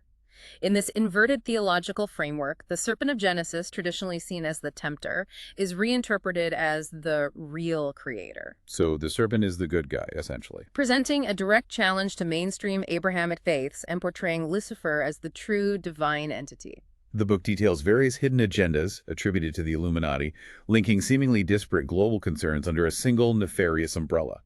In this inverted theological framework, the serpent of Genesis, traditionally seen as the tempter, is reinterpreted as the real creator.
So the serpent is the good guy, essentially.
Presenting a direct challenge to mainstream Abrahamic faiths and portraying Lucifer as the true divine entity.
The book details various hidden agendas attributed to the Illuminati, linking seemingly disparate global concerns under a single nefarious umbrella.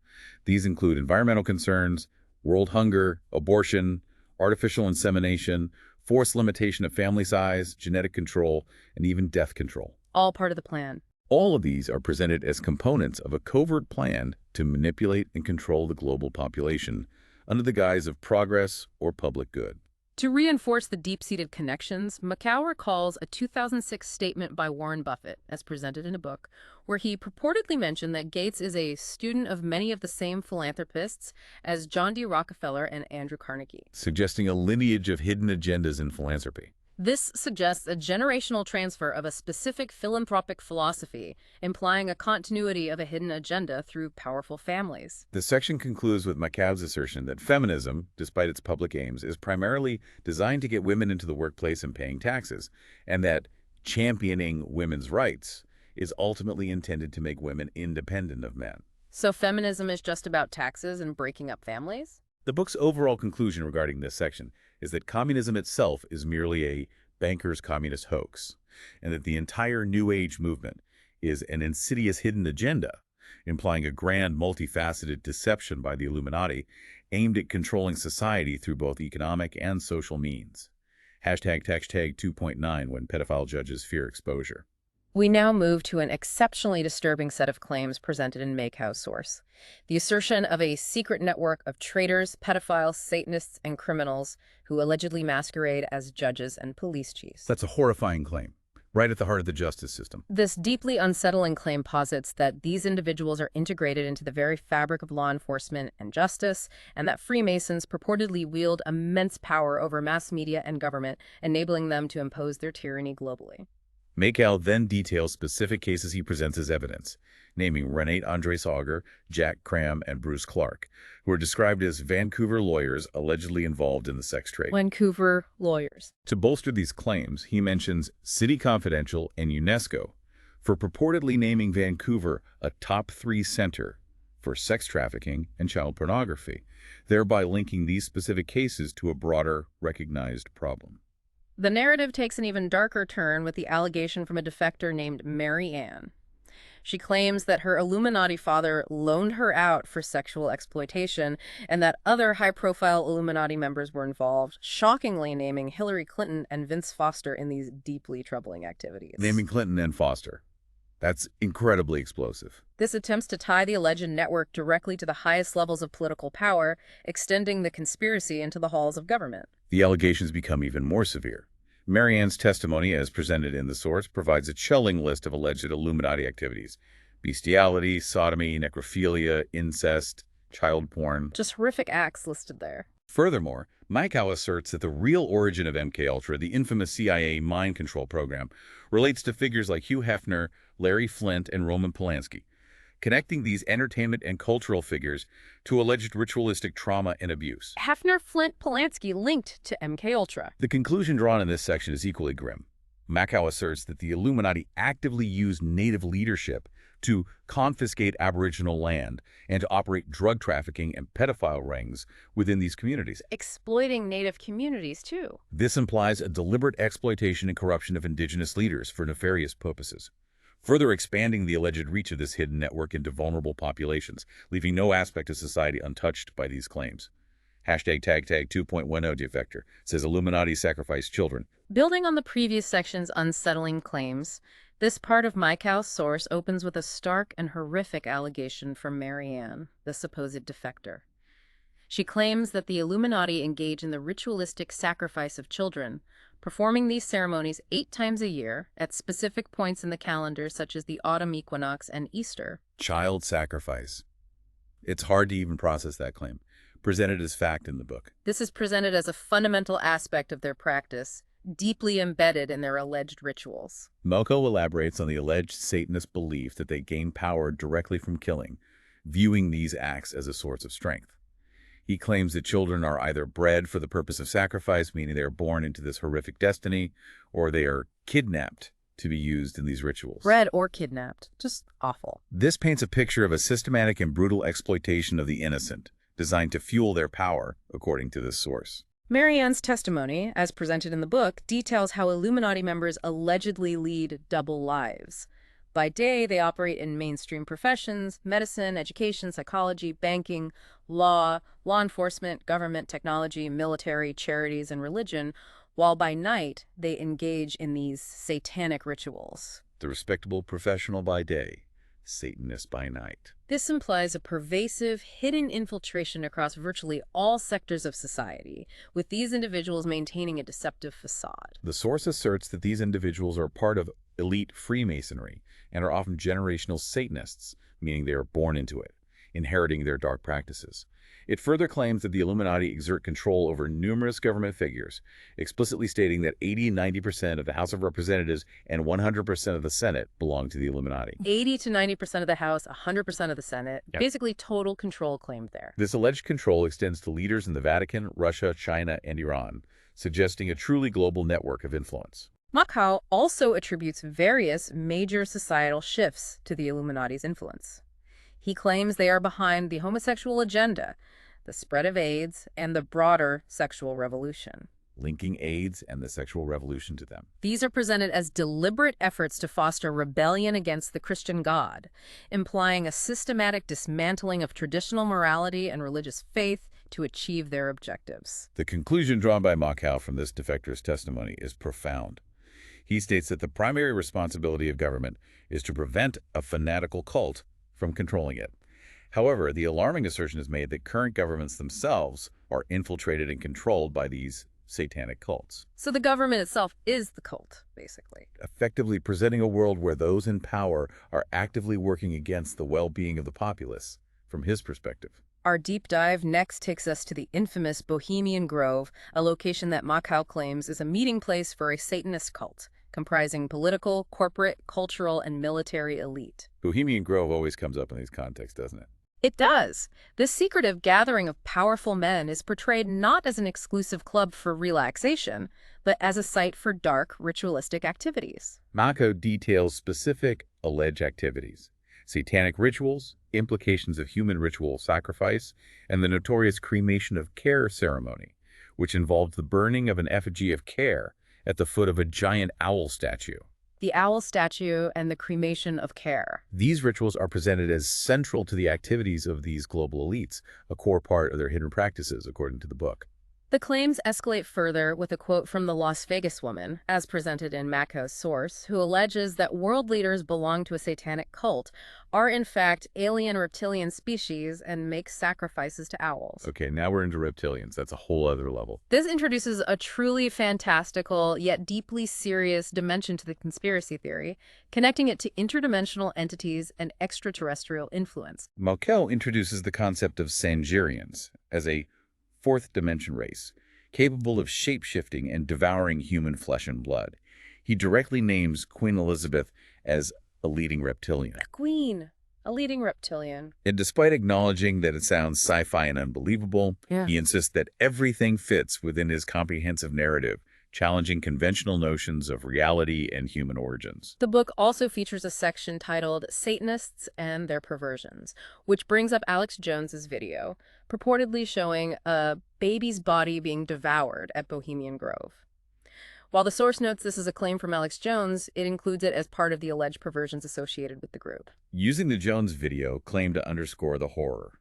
These include environmental concerns, world hunger, abortion, artificial insemination, forced limitation of family size, genetic control, and even death control.
All part of the plan.
All of these are presented as components of a covert plan to manipulate and control the global population under the guise of progress or public good.
To reinforce the deep-seated connections, Makow recalls a 2006 statement by Warren Buffett, as presented in a book, where he purportedly mentioned that Gates is a student of many of the same philanthropists as John D. Rockefeller and Andrew Carnegie,
suggesting a lineage of hidden agendas in philanthropy.
This suggests a generational transfer of a specific philanthropic philosophy, implying a continuity of a hidden agenda through powerful families.
The section concludes with Macau's assertion that feminism, despite its public aims, is primarily designed to get women into the workplace and paying taxes, and that championing women's rights is ultimately intended to make women independent of men.
So feminism is just about taxes and breaking up families?
The book's overall conclusion regarding this section is that communism itself is merely a banker's communist hoax, and that the entire New Age movement is an insidious hidden agenda, implying a grand, multifaceted deception by the Illuminati aimed at controlling society through both economic and social means. Hashtag 2.9 when pedophile judges fear exposure.
We now move to an exceptionally disturbing set of claims presented in Macau's source. The assertion of a secret network of traitors, pedophiles, Satanists, and criminals who allegedly masquerade as judges and police chiefs.
That's a horrifying claim, right at the heart of the justice system.
This deeply unsettling claim posits that these individuals are integrated into the very fabric of law enforcement and justice, and that Freemasons purportedly wield immense power over mass media and government, enabling them to impose their tyranny globally.
Makow then details specific cases he presents as evidence, naming Renate Andres Auger, Jack Cram, and Bruce Clark, who are described as Vancouver lawyers allegedly involved in the sex trade.
Vancouver lawyers.
To bolster these claims, he mentions City Confidential and UNESCO for purportedly naming Vancouver a top 3 center for sex trafficking and child pornography, thereby linking these specific cases to a broader, recognized problem.
The narrative takes an even darker turn with the allegation from a defector named Mary Ann. She claims that her Illuminati father loaned her out for sexual exploitation and that other high-profile Illuminati members were involved, shockingly naming Hillary Clinton and Vince Foster in these deeply troubling activities.
Naming Clinton and Foster. That's incredibly explosive.
This attempts to tie the alleged network directly to the highest levels of political power, extending the conspiracy into the halls of government.
The allegations become even more severe. Marianne's testimony, as presented in the source, provides a chilling list of alleged Illuminati activities: bestiality, sodomy, necrophilia, incest, child porn.
Just horrific acts listed there.
Furthermore, Makow asserts that the real origin of MKUltra, the infamous CIA mind control program, relates to figures like Hugh Hefner, Larry Flint, and Roman Polanski. connecting these entertainment and cultural figures to alleged ritualistic trauma and abuse.
Hefner, Flint, Polanski linked to MKUltra.
The conclusion drawn in this section is equally grim. Makow asserts that the Illuminati actively used native leadership to confiscate Aboriginal land and to operate drug trafficking and pedophile rings within these communities.
Exploiting native communities, too.
This implies a deliberate exploitation and corruption of indigenous leaders for nefarious purposes, further expanding the alleged reach of this hidden network into vulnerable populations, leaving no aspect of society untouched by these claims. Hashtag tag 2.10 defector says Illuminati sacrifice children.
Building on the previous section's unsettling claims, this part of Macau's source opens with a stark and horrific allegation from Marianne, the supposed defector. She claims that the Illuminati engage in the ritualistic sacrifice of children, performing these ceremonies 8 times a year at specific points in the calendar such as the autumn equinox and Easter.
Child sacrifice. It's hard to even process that claim, presented as fact in the book.
This is presented as a fundamental aspect of their practice, deeply embedded in their alleged rituals.
Makow elaborates on the alleged Satanist belief that they gain power directly from killing, viewing these acts as a source of strength. He claims that children are either bred for the purpose of sacrifice, meaning they are born into this horrific destiny, or they are kidnapped to be used in these rituals.
Bred or kidnapped. Just awful.
This paints a picture of a systematic and brutal exploitation of the innocent, designed to fuel their power, according to this source.
Marianne's testimony, as presented in the book, details how Illuminati members allegedly lead double lives. By day, they operate in mainstream professions, medicine, education, psychology, banking, law enforcement, government, technology, military, charities, and religion, while by night, they engage in these satanic rituals.
The respectable professional by day, Satanist by night.
This implies a pervasive, hidden infiltration across virtually all sectors of society, with these individuals maintaining a deceptive facade.
The source asserts that these individuals are part of elite Freemasonry and are often generational Satanists, meaning they are born into it, inheriting their dark practices. It further claims that the Illuminati exert control over numerous government figures, explicitly stating that 80–90% of the House of Representatives and 100% of the Senate belong to the Illuminati.
80 to 90% of the House, 100% of the Senate. Yep. Basically total control claimed there.
This alleged control extends to leaders in the Vatican, Russia, China, and Iran, suggesting a truly global network of influence.
Makow also attributes various major societal shifts to the Illuminati's influence. He claims they are behind the homosexual agenda, the spread of AIDS, and the broader sexual revolution.
Linking AIDS and the sexual revolution to them.
These are presented as deliberate efforts to foster rebellion against the Christian God, implying a systematic dismantling of traditional morality and religious faith to achieve their objectives.
The conclusion drawn by Makow from this defector's testimony is profound. He states that the primary responsibility of government is to prevent a fanatical cult from controlling it. However, the alarming assertion is made that current governments themselves are infiltrated and controlled by these satanic cults.
So the government itself is the cult, basically.
Effectively presenting a world where those in power are actively working against the well-being of the populace, from his perspective.
Our deep dive next takes us to the infamous Bohemian Grove, a location that Makow claims is a meeting place for a Satanist cult, comprising political, corporate, cultural, and military elite.
Bohemian Grove always comes up in these contexts, doesn't it?
It does. This secretive gathering of powerful men is portrayed not as an exclusive club for relaxation, but as a site for dark, ritualistic activities.
Makow details specific alleged activities: satanic rituals, implications of human ritual sacrifice, and the notorious cremation of Care ceremony, which involved the burning of an effigy of Care at the foot of a giant owl statue.
The owl statue and the cremation of Care.
These rituals are presented as central to the activities of these global elites, a core part of their hidden practices, according to the book.
The claims escalate further with a quote from the Las Vegas woman, as presented in Macau's source, who alleges that world leaders belong to a satanic cult, are in fact alien reptilian species, and make sacrifices to owls.
Okay, now we're into reptilians. That's a whole other level.
This introduces a truly fantastical, yet deeply serious dimension to the conspiracy theory, connecting it to interdimensional entities and extraterrestrial influence.
Makow introduces the concept of Sangerians as a fourth dimension race, capable of shape-shifting and devouring human flesh and blood. He directly names Queen Elizabeth as a leading reptilian.
Queen a leading reptilian.
And despite acknowledging that it sounds sci-fi and unbelievable, he insists that everything fits within his comprehensive narrative, challenging conventional notions of reality and human origins.
The book also features a section titled Satanists and Their Perversions, which brings up Alex Jones's video, purportedly showing a baby's body being devoured at Bohemian Grove. While the source notes this is a claim from Alex Jones, it includes it as part of the alleged perversions associated with the group.
Using the Jones video claimed to underscore the horror.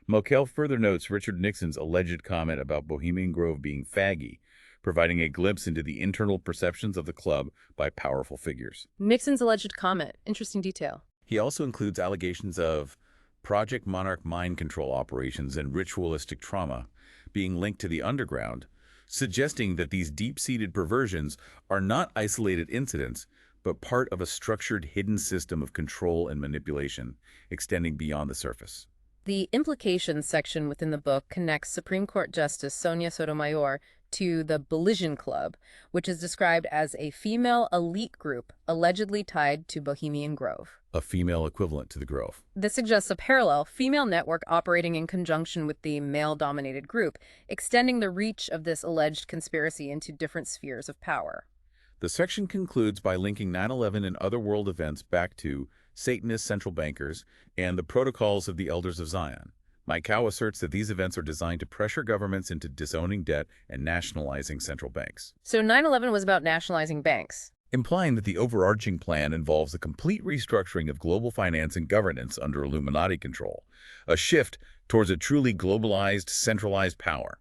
Makow further notes Richard Nixon's alleged comment about Bohemian Grove being faggy, providing a glimpse into the internal perceptions of the club by powerful figures.
Nixon's alleged comment. Interesting detail.
He also includes allegations of Project Monarch mind control operations and ritualistic trauma being linked to the underground, suggesting that these deep-seated perversions are not isolated incidents, but part of a structured hidden system of control and manipulation extending beyond the surface.
The implications section within the book connects Supreme Court Justice Sonia Sotomayor to the Belizean Club, which is described as a female elite group allegedly tied to Bohemian Grove.
A female equivalent to the Grove.
This suggests a parallel female network operating in conjunction with the male-dominated group, extending the reach of this alleged conspiracy into different spheres of power.
The section concludes by linking 9/11 and other world events back to Satanist central bankers and the protocols of the Elders of Zion. Makow asserts that these events are designed to pressure governments into disowning debt and nationalizing central banks.
So 9/11 was about nationalizing banks,
implying that the overarching plan involves a complete restructuring of global finance and governance under Illuminati control, a shift towards a truly globalized, centralized power.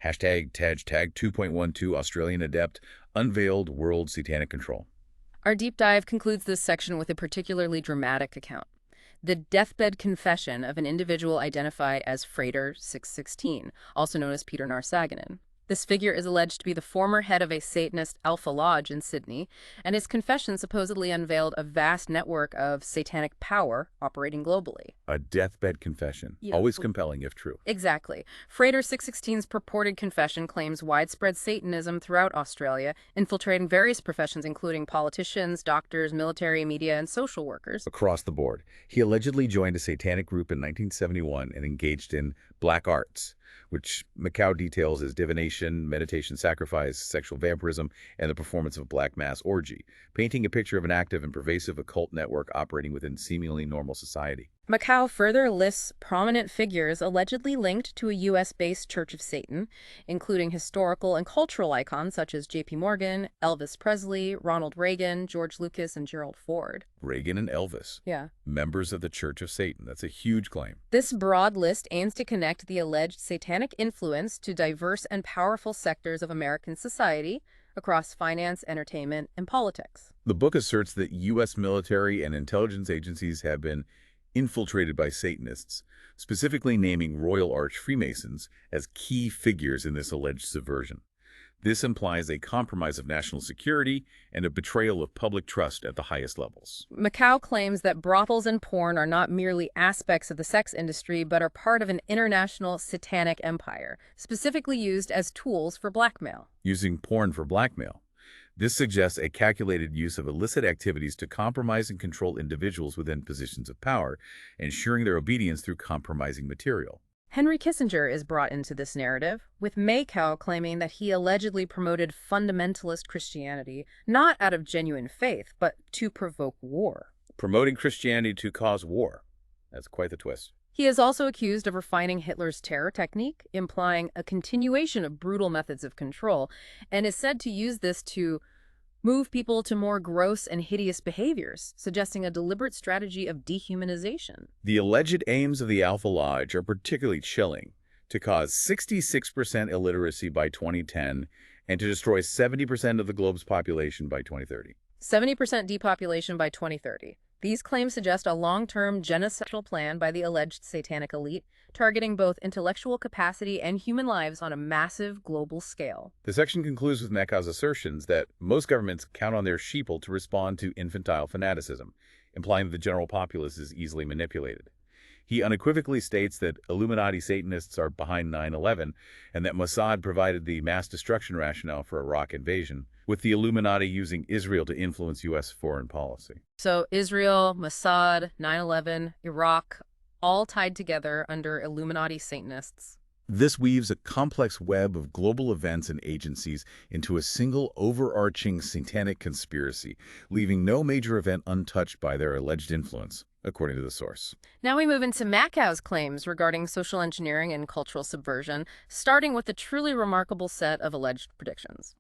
Hashtag Tag 2.12 Australian Adept unveiled world satanic control.
Our deep dive concludes this section with a particularly dramatic account. The deathbed confession of an individual identified as Freighter 616, also known as Peter Narsaganen. This figure is alleged to be the former head of a Satanist Alpha Lodge in Sydney, and his confession supposedly unveiled a vast network of satanic power operating globally.
A deathbed confession, always compelling if true.
Exactly. Freighter 616's purported confession claims widespread Satanism throughout Australia, infiltrating various professions including politicians, doctors, military, media, and social workers.
Across the board. He allegedly joined a satanic group in 1971 and engaged in black arts, which Macau details as divination, meditation, sacrifice, sexual vampirism, and the performance of a black mass orgy, painting a picture of an active and pervasive occult network operating within seemingly normal society.
Macau further lists prominent figures allegedly linked to a U.S.-based Church of Satan, including historical and cultural icons such as J.P. Morgan, Elvis Presley, Ronald Reagan, George Lucas, and Gerald Ford.
Reagan and Elvis.
Yeah.
Members of the Church of Satan. That's a huge claim.
This broad list aims to connect the alleged satanic influence to diverse and powerful sectors of American society across finance, entertainment, and politics.
The book asserts that U.S. military and intelligence agencies have been infiltrated by Satanists, specifically naming Royal Arch Freemasons as key figures in this alleged subversion. This implies a compromise of national security and a betrayal of public trust at the highest levels.
Macau claims that brothels and porn are not merely aspects of the sex industry, but are part of an international satanic empire, specifically used as tools for blackmail.
Using porn for blackmail. This suggests a calculated use of illicit activities to compromise and control individuals within positions of power, ensuring their obedience through compromising material.
Henry Kissinger is brought into this narrative, with Makow claiming that he allegedly promoted fundamentalist Christianity not out of genuine faith, but to provoke war.
Promoting Christianity to cause war. That's quite the twist.
He is also accused of refining Hitler's terror technique, implying a continuation of brutal methods of control, and is said to use this to move people to more gross and hideous behaviors, suggesting a deliberate strategy of dehumanization.
The alleged aims of the Alpha Lodge are particularly chilling: to cause 66% illiteracy by 2010 and to destroy 70% of the globe's population by 2030.
70% depopulation by 2030. These claims suggest a long-term genocidal plan by the alleged satanic elite, targeting both intellectual capacity and human lives on a massive global scale.
The section concludes with Makow's assertions that most governments count on their sheeple to respond to infantile fanaticism, implying that the general populace is easily manipulated. He unequivocally states that Illuminati Satanists are behind 9/11 and that Mossad provided the mass destruction rationale for Iraq invasion, with the Illuminati using Israel to influence U.S. foreign policy.
So Israel, Mossad, 9/11, Iraq, all tied together under Illuminati Satanists.
This weaves a complex web of global events and agencies into a single overarching satanic conspiracy, leaving no major event untouched by their alleged influence, according to the source.
Now we move into Macau's claims regarding social engineering and cultural subversion, starting with a truly remarkable set of alleged predictions.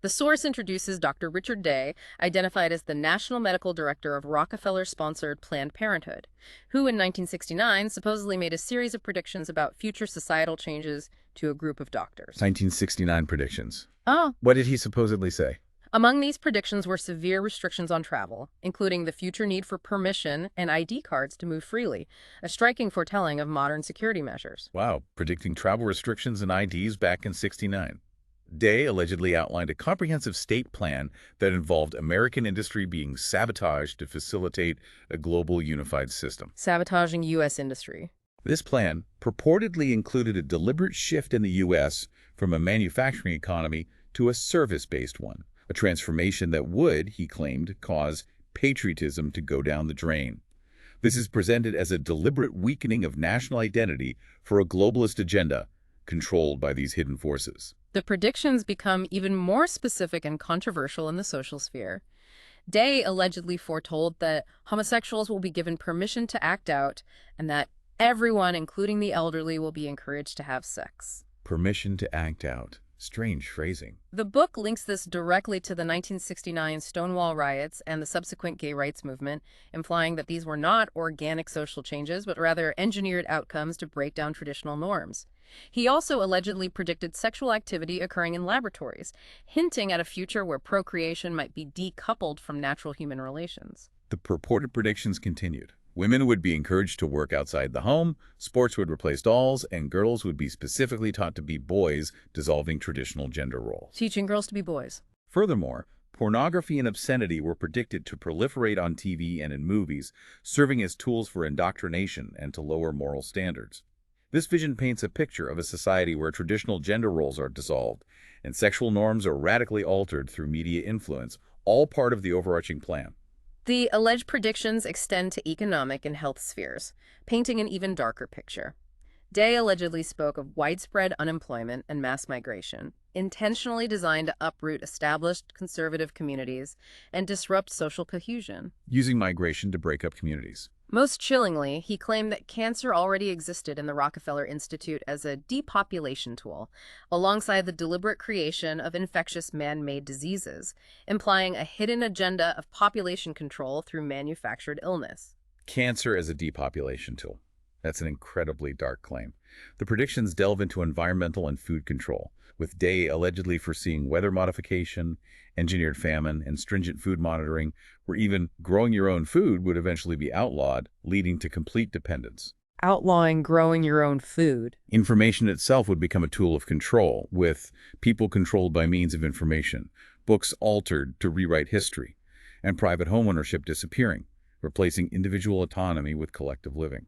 The source introduces Dr. Richard Day, identified as the National Medical Director of Rockefeller-sponsored Planned Parenthood, who in 1969 supposedly made a series of predictions about future societal changes to a group of doctors.
1969 predictions.
Oh.
What did he supposedly say?
Among these predictions were severe restrictions on travel, including the future need for permission and ID cards to move freely, a striking foretelling of modern security measures.
Wow, predicting travel restrictions and IDs back in '69. Day allegedly outlined a comprehensive state plan that involved American industry being sabotaged to facilitate a global unified system.
Sabotaging U.S. industry.
This plan purportedly included a deliberate shift in the U.S. from a manufacturing economy to a service-based one, a transformation that would, he claimed, cause patriotism to go down the drain. This is presented as a deliberate weakening of national identity for a globalist agenda controlled by these hidden forces.
The predictions become even more specific and controversial in the social sphere. Day allegedly foretold that homosexuals will be given permission to act out and that everyone, including the elderly, will be encouraged to have sex.
Permission to act out. Strange phrasing.
The book links this directly to the 1969 Stonewall riots and the subsequent gay rights movement, implying that these were not organic social changes, but rather engineered outcomes to break down traditional norms. He also allegedly predicted sexual activity occurring in laboratories, hinting at a future where procreation might be decoupled from natural human relations.
The purported predictions continued. Women would be encouraged to work outside the home, sports would replace dolls, and girls would be specifically taught to be boys, dissolving traditional gender roles.
Teaching girls to be boys.
Furthermore, pornography and obscenity were predicted to proliferate on TV and in movies, serving as tools for indoctrination and to lower moral standards. This vision paints a picture of a society where traditional gender roles are dissolved and sexual norms are radically altered through media influence, all part of the overarching plan.
The alleged predictions extend to economic and health spheres, painting an even darker picture. Day allegedly spoke of widespread unemployment and mass migration, intentionally designed to uproot established conservative communities and disrupt social cohesion.
Using migration to break up communities.
Most chillingly, he claimed that cancer already existed in the Rockefeller Institute as a depopulation tool, alongside the deliberate creation of infectious man-made diseases, implying a hidden agenda of population control through manufactured illness.
Cancer as a depopulation tool. That's an incredibly dark claim. The predictions delve into environmental and food control, with Day allegedly foreseeing weather modification, engineered famine, and stringent food monitoring, where even growing your own food would eventually be outlawed, leading to complete dependence.
Outlawing growing your own food.
Information itself would become a tool of control, with people controlled by means of information, books altered to rewrite history, and private homeownership disappearing, replacing individual autonomy with collective living.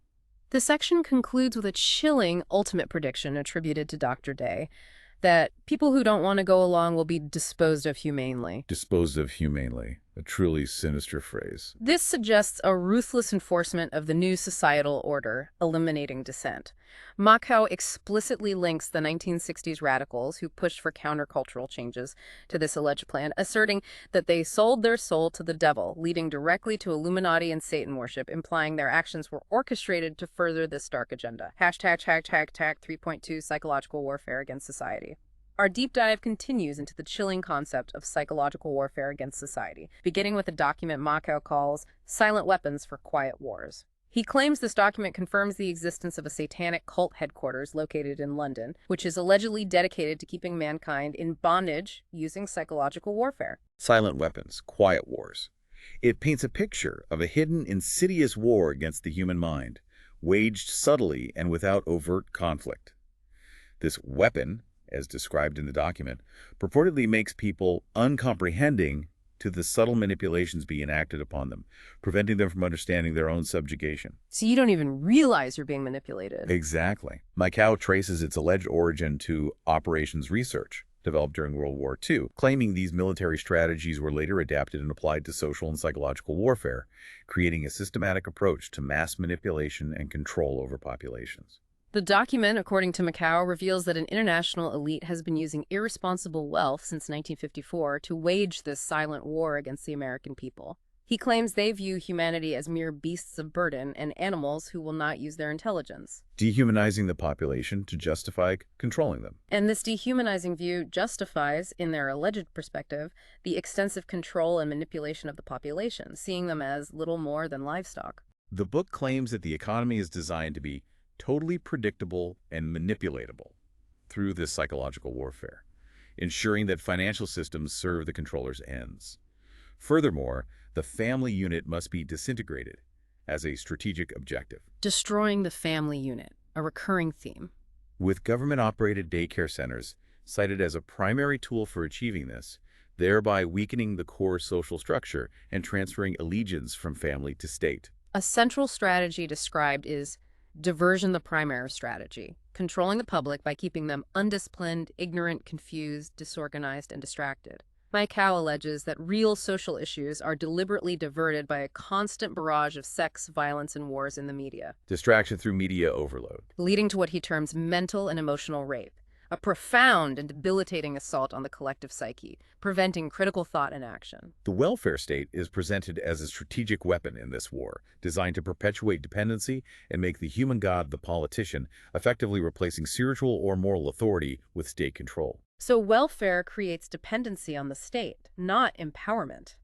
The section concludes with a chilling ultimate prediction attributed to Dr. Day, that people who don't want to go along will be disposed of humanely.
Disposed of humanely, a truly sinister phrase.
This suggests a ruthless enforcement of the new societal order, eliminating dissent. Makow explicitly links the 1960s radicals who pushed for countercultural changes to this alleged plan, asserting that they sold their soul to the devil, leading directly to Illuminati and Satan worship, implying their actions were orchestrated to further this dark agenda. Hashtag 3.2 psychological warfare against society. Our deep dive continues into the chilling concept of psychological warfare against society, beginning with a document Makow calls Silent Weapons for Quiet Wars. He claims this document confirms the existence of a satanic cult headquarters located in London, which is allegedly dedicated to keeping mankind in bondage using psychological warfare.
Silent Weapons, Quiet Wars. It paints a picture of a hidden, insidious war against the human mind, waged subtly and without overt conflict. This weapon, as described in the document, purportedly makes people uncomprehending to the subtle manipulations being acted upon them, preventing them from understanding their own subjugation.
So you don't even realize you're being manipulated.
Exactly. Makow traces its alleged origin to operations research, developed during World War II, claiming these military strategies were later adapted and applied to social and psychological warfare, creating a systematic approach to mass manipulation and control over populations.
The document, according to Macau, reveals that an international elite has been using irresponsible wealth since 1954 to wage this silent war against the American people. He claims they view humanity as mere beasts of burden and animals who will not use their intelligence,
Dehumanizing the population to justify controlling them.
and this dehumanizing view justifies, in their alleged perspective, the extensive control and manipulation of the population, seeing them as little more than livestock.
The book claims that the economy is designed to be totally predictable and manipulatable through this psychological warfare, ensuring that financial systems serve the controller's ends. Furthermore, the family unit must be disintegrated as a strategic objective,
Destroying the family unit, a recurring theme.
with government-operated daycare centers cited as a primary tool for achieving this, thereby weakening the core social structure and transferring allegiance from family to state.
A central strategy described is diversion, the primary strategy, controlling the public by keeping them undisciplined, ignorant, confused, disorganized, and distracted. Macau alleges that real social issues are deliberately diverted by a constant barrage of sex, violence, and wars in the media,
Distraction through media overload.
leading to what he terms mental and emotional rape, a profound and debilitating assault on the collective psyche, preventing critical thought and action.
The welfare state is presented as a strategic weapon in this war, designed to perpetuate dependency and make the human god the politician, effectively replacing spiritual or moral authority with state control.
So welfare creates dependency on the state, not empowerment.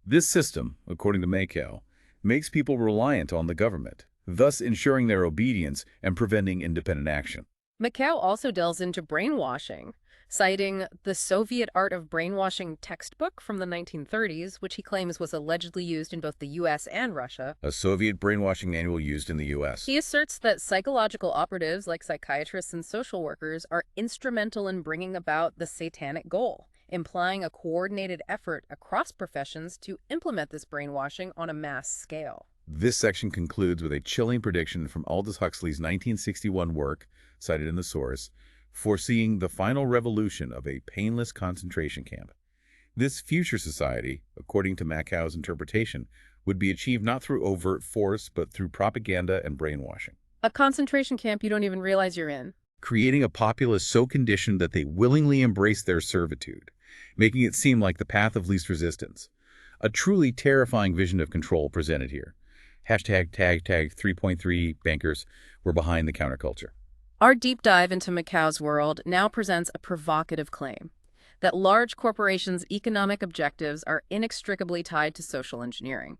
This system, according to Makow, makes people reliant on the government, thus ensuring their obedience and preventing independent action.
Macau also delves into brainwashing, citing the Soviet Art of Brainwashing textbook from the 1930s, which he claims was allegedly used in both the U.S. and Russia.
A Soviet brainwashing manual used in the U.S.
He asserts that psychological operatives like psychiatrists and social workers are instrumental in bringing about the satanic goal, implying a coordinated effort across professions to implement this brainwashing on a mass scale.
This section concludes with a chilling prediction from Aldous Huxley's 1961 work, cited in the source, foreseeing the final revolution of a painless concentration camp. This future society, according to Macau's interpretation, would be achieved not through overt force, but through propaganda and brainwashing.
A concentration camp you don't even realize you're in.
Creating a populace so conditioned that they willingly embrace their servitude, making it seem like the path of least resistance. A truly terrifying vision of control presented here. Hashtag tag 3.3 bankers were behind the counterculture.
Our deep dive into Macau's world now presents a provocative claim that large corporations' economic objectives are inextricably tied to social engineering.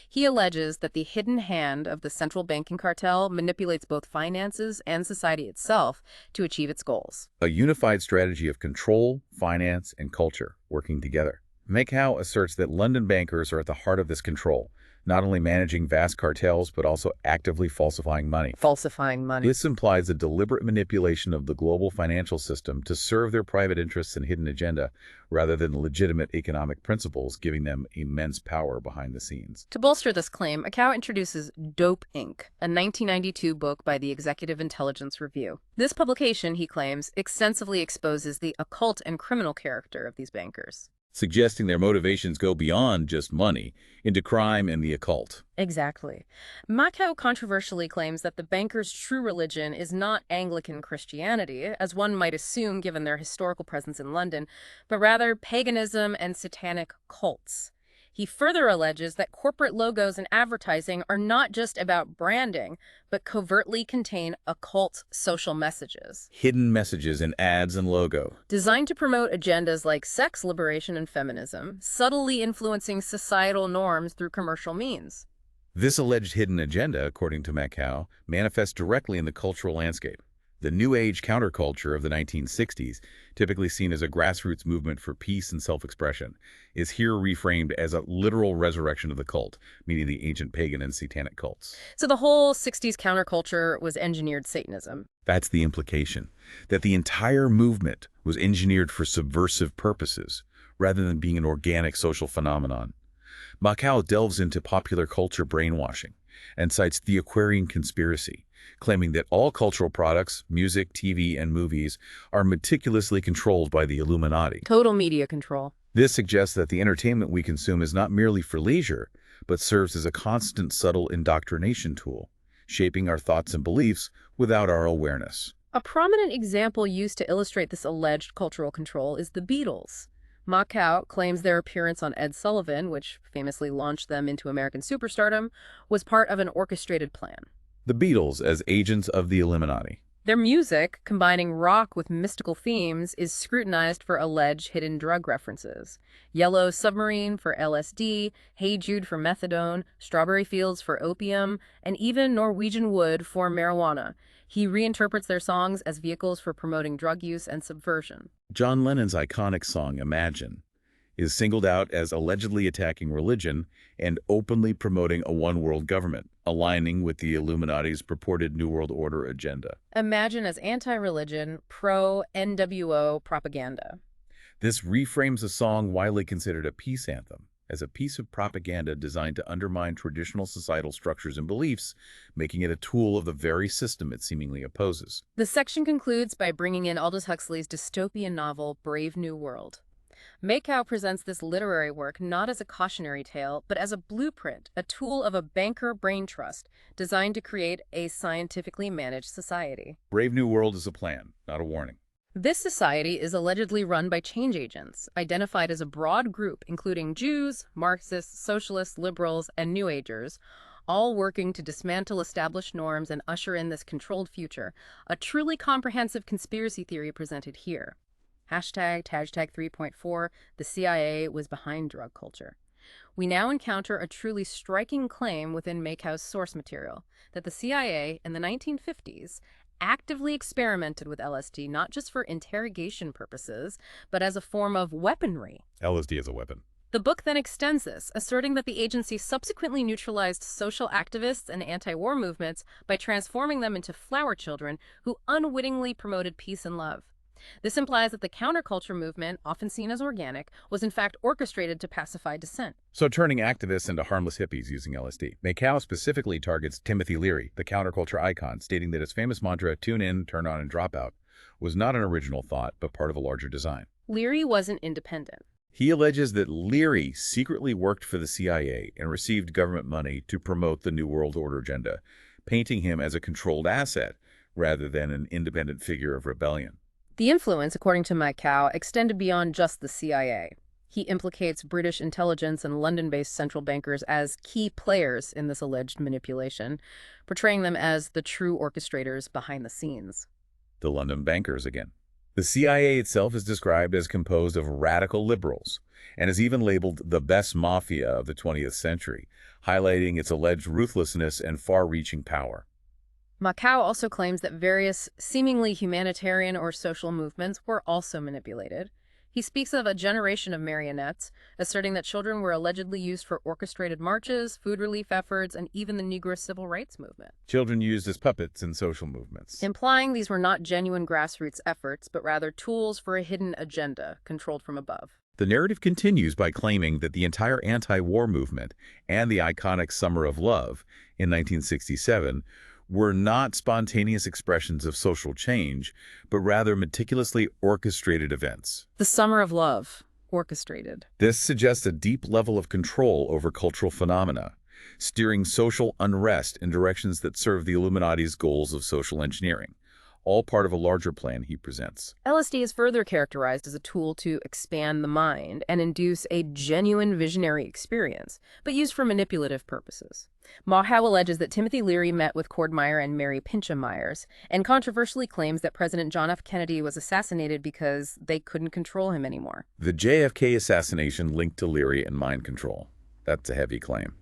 He alleges that the hidden hand of the central banking cartel manipulates both finances and society itself to achieve its goals.
A unified strategy of control, finance, and culture working together. Makow asserts that London bankers are at the heart of this control, not only managing vast cartels, but also actively falsifying money.
Falsifying money.
This implies a deliberate manipulation of the global financial system to serve their private interests and hidden agenda, rather than legitimate economic principles, giving them immense power behind the scenes.
To bolster this claim, Macau introduces Dope Inc., a 1992 book by the Executive Intelligence Review. This publication, he claims, extensively exposes the occult and criminal character of these bankers,
Suggesting their motivations go beyond just money, into crime and the occult.
Exactly. Macau controversially claims that the bankers' true religion is not Anglican Christianity, as one might assume given their historical presence in London, but rather paganism and satanic cults. He further alleges that corporate logos and advertising are not just about branding, but covertly contain occult social messages,
Hidden messages in ads and logo.
designed to promote agendas like sex liberation and feminism, subtly influencing societal norms through commercial means.
This alleged hidden agenda, according to Makow, manifests directly in the cultural landscape. The New Age counterculture of the 1960s, typically seen as a grassroots movement for peace and self-expression, is here reframed as a literal resurrection of the cult, meaning the ancient pagan and satanic cults.
So the whole 60s counterculture was engineered Satanism.
That's the implication, that the entire movement was engineered for subversive purposes, rather than being an organic social phenomenon. Makow delves into popular culture brainwashing and cites the Aquarian conspiracy, claiming that all cultural products, music, TV, and movies are meticulously controlled by the Illuminati.
Total media control.
This suggests that the entertainment we consume is not merely for leisure, but serves as a constant subtle indoctrination tool, shaping our thoughts and beliefs without our awareness.
A prominent example used to illustrate this alleged cultural control is the Beatles. Macau claims their appearance on Ed Sullivan, which famously launched them into American superstardom, was part of an orchestrated plan.
The Beatles as agents of the Illuminati.
Their music, combining rock with mystical themes, is scrutinized for alleged hidden drug references. Yellow Submarine for LSD, Hey Jude for methadone, Strawberry Fields for opium, and even Norwegian Wood for marijuana. He reinterprets their songs as vehicles for promoting drug use and subversion.
John Lennon's iconic song, Imagine, is singled out as allegedly attacking religion and openly promoting a one-world government, aligning with the Illuminati's purported New World Order agenda.
Imagine as anti-religion, pro-NWO propaganda.
This reframes a song widely considered a peace anthem as a piece of propaganda designed to undermine traditional societal structures and beliefs, making it a tool of the very system it seemingly opposes.
The section concludes by bringing in Aldous Huxley's dystopian novel, Brave New World. Makow presents this literary work not as a cautionary tale, but as a blueprint, a tool of a banker brain trust designed to create a scientifically managed society.
Brave New World is a plan, not a warning.
This society is allegedly run by change agents, identified as a broad group including Jews, Marxists, socialists, liberals, and New Agers, all working to dismantle established norms and usher in this controlled future, a truly comprehensive conspiracy theory presented here. Hashtag 3.4, the CIA was behind drug culture. We now encounter a truly striking claim within Makow's source material, that the CIA in the 1950s actively experimented with LSD not just for interrogation purposes, but as a form of weaponry.
LSD as a weapon.
The book then extends this, asserting that the agency subsequently neutralized social activists and anti-war movements by transforming them into flower children who unwittingly promoted peace and love. This implies that the counterculture movement, often seen as organic, was in fact orchestrated to pacify dissent.
So turning activists into harmless hippies using LSD. Makow specifically targets Timothy Leary, the counterculture icon, stating that his famous mantra, tune in, turn on, and drop out, was not an original thought, but part of a larger design.
Leary wasn't independent.
He alleges that Leary secretly worked for the CIA and received government money to promote the New World Order agenda, painting him as a controlled asset rather than an independent figure of rebellion.
The influence, according to Makow, extended beyond just the CIA. He implicates British intelligence and London-based central bankers as key players in this alleged manipulation, portraying them as the true orchestrators behind the scenes.
The London bankers again. The CIA itself is described as composed of radical liberals and is even labeled the best mafia of the 20th century, highlighting its alleged ruthlessness and far-reaching power.
Makow also claims that various seemingly humanitarian or social movements were also manipulated. He speaks of a generation of marionettes, asserting that children were allegedly used for orchestrated marches, food relief efforts, and even the Negro civil rights movement.
Children used as puppets in social movements.
Implying these were not genuine grassroots efforts, but rather tools for a hidden agenda controlled from above.
The narrative continues by claiming that the entire anti-war movement and the iconic Summer of Love in 1967 were not spontaneous expressions of social change, but rather meticulously orchestrated events.
The Summer of Love, orchestrated.
This suggests a deep level of control over cultural phenomena, steering social unrest in directions that serve the Illuminati's goals of social engineering, all part of a larger plan he presents.
LSD is further characterized as a tool to expand the mind and induce a genuine visionary experience, but used for manipulative purposes. Makow alleges that Timothy Leary met with Cord Meyer and Mary Pincham Myers, and controversially claims that President John F. Kennedy was assassinated because they couldn't control him anymore.
The JFK assassination linked to Leary and mind control. That's a heavy claim,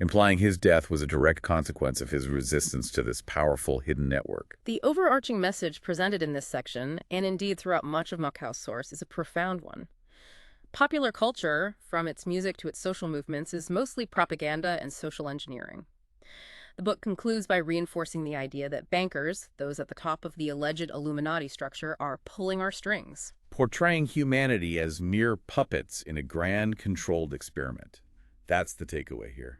implying his death was a direct consequence of his resistance to this powerful hidden network.
The overarching message presented in this section, and indeed throughout much of Makow's source, is a profound one. Popular culture, from its music to its social movements, is mostly propaganda and social engineering. The book concludes by reinforcing the idea that bankers, those at the top of the alleged Illuminati structure, are pulling our strings.
Portraying humanity as mere puppets in a grand controlled experiment. That's the takeaway here.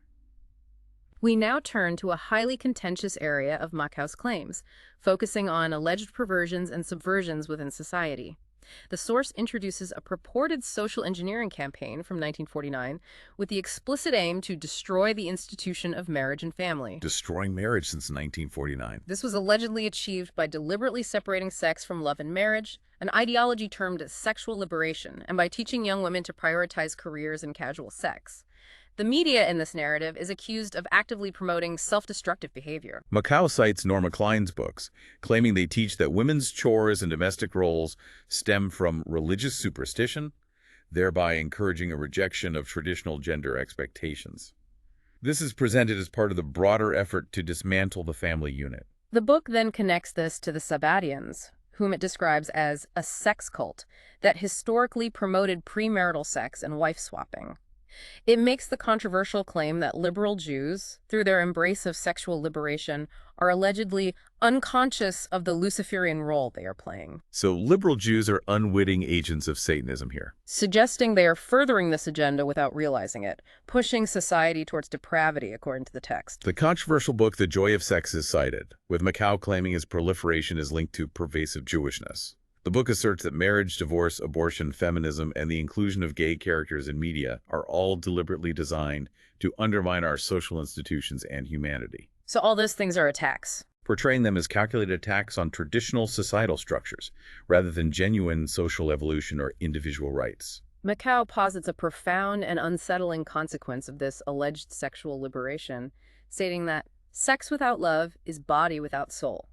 We now turn to a highly contentious area of Macau's claims, focusing on alleged perversions and subversions within society. The source introduces a purported social engineering campaign from 1949 with the explicit aim to destroy the institution of marriage and family.
Destroying marriage since 1949.
This was allegedly achieved by deliberately separating sex from love and marriage, an ideology termed as sexual liberation, and by teaching young women to prioritize careers and casual sex. The media in this narrative is accused of actively promoting self-destructive behavior.
Makow cites Norma Klein's books, claiming they teach that women's chores and domestic roles stem from religious superstition, thereby encouraging a rejection of traditional gender expectations. This is presented as part of the broader effort to dismantle the family unit.
The book then connects this to the Sabbateans, whom it describes as a sex cult that historically promoted premarital sex and wife-swapping. It makes the controversial claim that liberal Jews, through their embrace of sexual liberation, are allegedly unconscious of the Luciferian role they are playing.
So liberal Jews are unwitting agents of Satanism here.
Suggesting they are furthering this agenda without realizing it, pushing society towards depravity, according to the text.
The controversial book The Joy of Sex is cited, with Makow claiming its proliferation is linked to pervasive Jewishness. The book asserts that marriage, divorce, abortion, feminism, and the inclusion of gay characters in media are all deliberately designed to undermine our social institutions and humanity.
So all those things are attacks.
Portraying them as calculated attacks on traditional societal structures, rather than genuine social evolution or individual rights.
Makow posits a profound and unsettling consequence of this alleged sexual liberation, stating that sex without love is body without soul.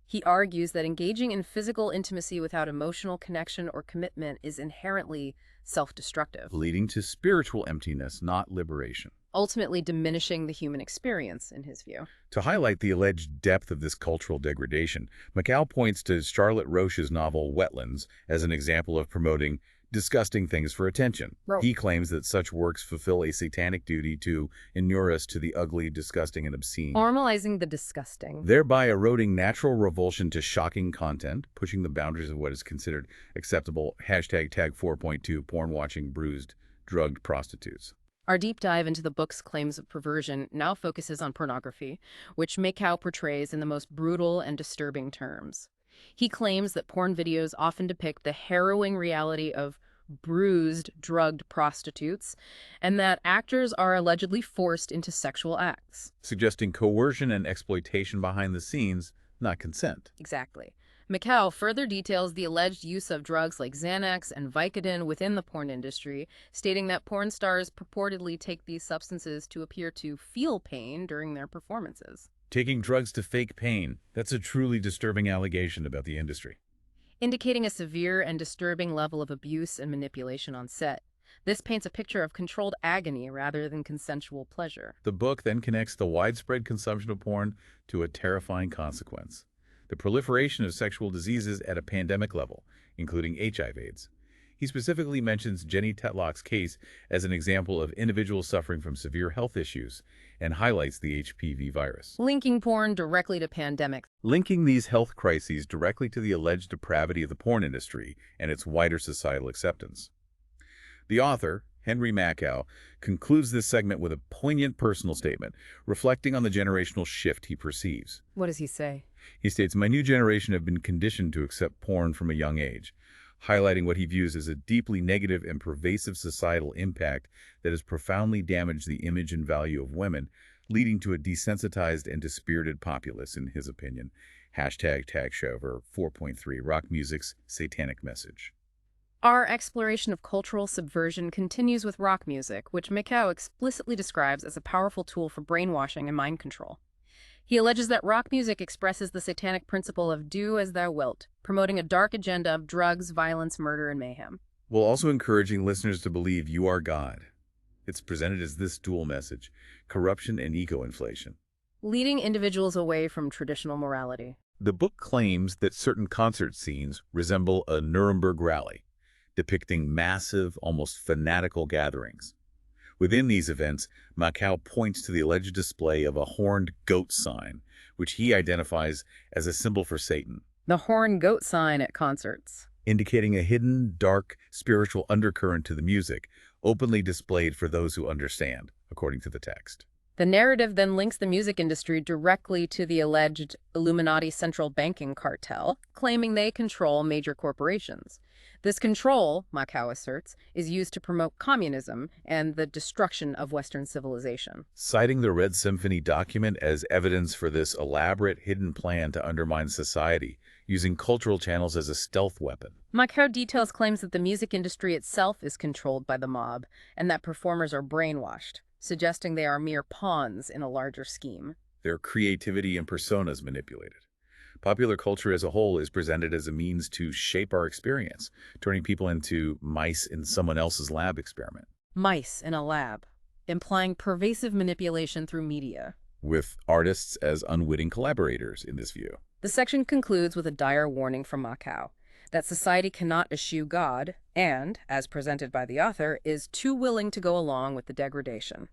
He argues that engaging in physical intimacy without emotional connection or commitment is inherently self-destructive,
Leading to spiritual emptiness, not liberation.
ultimately diminishing the human experience, in his view.
To highlight the alleged depth of this cultural degradation, Makow points to Charlotte Roche's novel Wetlands as an example of promoting disgusting things for attention.
Right.
He claims that such works fulfill a satanic duty to inure us to the ugly, disgusting, and obscene,
Normalizing the disgusting.
thereby eroding natural revulsion to shocking content, pushing the boundaries of what is considered acceptable. Hashtag tag 4.2 porn watching bruised, drugged prostitutes.
Our deep dive into the book's claims of perversion now focuses on pornography, which Makow portrays in the most brutal and disturbing terms. He claims that porn videos often depict the harrowing reality of bruised, drugged prostitutes, and that actors are allegedly forced into sexual acts.
Suggesting coercion and exploitation behind the scenes, not consent.
Exactly. Makow further details the alleged use of drugs like Xanax and Vicodin within the porn industry, stating that porn stars purportedly take these substances to appear to feel pain during their performances.
Taking drugs to fake pain, that's a truly disturbing allegation about the industry.
Indicating a severe and disturbing level of abuse and manipulation on set. This paints a picture of controlled agony rather than consensual pleasure.
The book then connects the widespread consumption of porn to a terrifying consequence: the proliferation of sexual diseases at a pandemic level, including HIV/AIDS. He specifically mentions Jenny Tetlock's case as an example of individuals suffering from severe health issues and highlights the HPV virus.
Linking porn directly to pandemics.
Linking these health crises directly to the alleged depravity of the porn industry and its wider societal acceptance. The author, Henry Makow, concludes this segment with a poignant personal statement, reflecting on the generational shift he perceives.
What does he say?
He states, "My new generation have been conditioned to accept porn from a young age," highlighting what he views as a deeply negative and pervasive societal impact that has profoundly damaged the image and value of women, leading to a desensitized and dispirited populace, in his opinion. Hashtag tag Shover 4.3 rock music's satanic message.
Our exploration of cultural subversion continues with rock music, which Makow explicitly describes as a powerful tool for brainwashing and mind control. He alleges that rock music expresses the satanic principle of do as thou wilt, promoting a dark agenda of drugs, violence, murder, and mayhem.
While also encouraging listeners to believe you are God. It's presented as this dual message: corruption and eco-inflation.
Leading individuals away from traditional morality.
The book claims that certain concert scenes resemble a Nuremberg rally, depicting massive, almost fanatical gatherings, Within these events, Makow points to the alleged display of a horned goat sign, which he identifies as a symbol for Satan,
The horned goat sign at concerts.
indicating a hidden, dark, spiritual undercurrent to the music, openly displayed for those who understand, according to the text.
The narrative then links the music industry directly to the alleged Illuminati central banking cartel, claiming they control major corporations. This control, Makow asserts, is used to promote communism and the destruction of Western civilization.
Citing the Red Symphony document as evidence for this elaborate hidden plan to undermine society, using cultural channels as a stealth weapon.
Makow details claims that the music industry itself is controlled by the mob and that performers are brainwashed, suggesting they are mere pawns in a larger scheme.
Their creativity and personas manipulated. Popular culture as a whole is presented as a means to shape our experience, turning people into mice in someone else's lab experiment.
Mice in a lab, implying pervasive manipulation through media.
With artists as unwitting collaborators in this view.
The section concludes with a dire warning from Makow that society cannot eschew God and, as presented by the author, is too willing to go along with the degradation.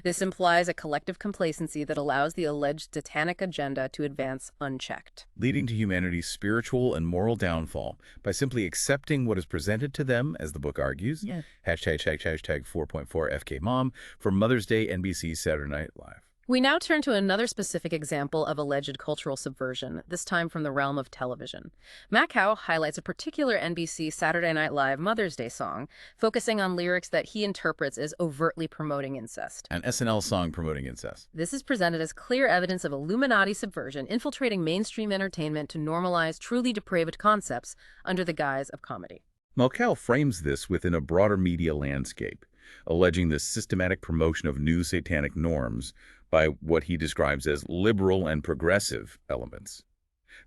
This implies a collective complacency that allows the alleged satanic agenda to advance unchecked,
leading to humanity's spiritual and moral downfall by simply accepting what is presented to them, as the book argues.
Yeah.
Hashtag 4.4 FKMom for Mother's Day NBC Saturday Night Live.
We now turn to another specific example of alleged cultural subversion, this time from the realm of television. Makow highlights a particular NBC Saturday Night Live Mother's Day song, focusing on lyrics that he interprets as overtly promoting incest.
An SNL song promoting incest.
This is presented as clear evidence of Illuminati subversion infiltrating mainstream entertainment to normalize truly depraved concepts under the guise of comedy.
Makow frames this within a broader media landscape, alleging the systematic promotion of new satanic norms by what he describes as liberal and progressive elements.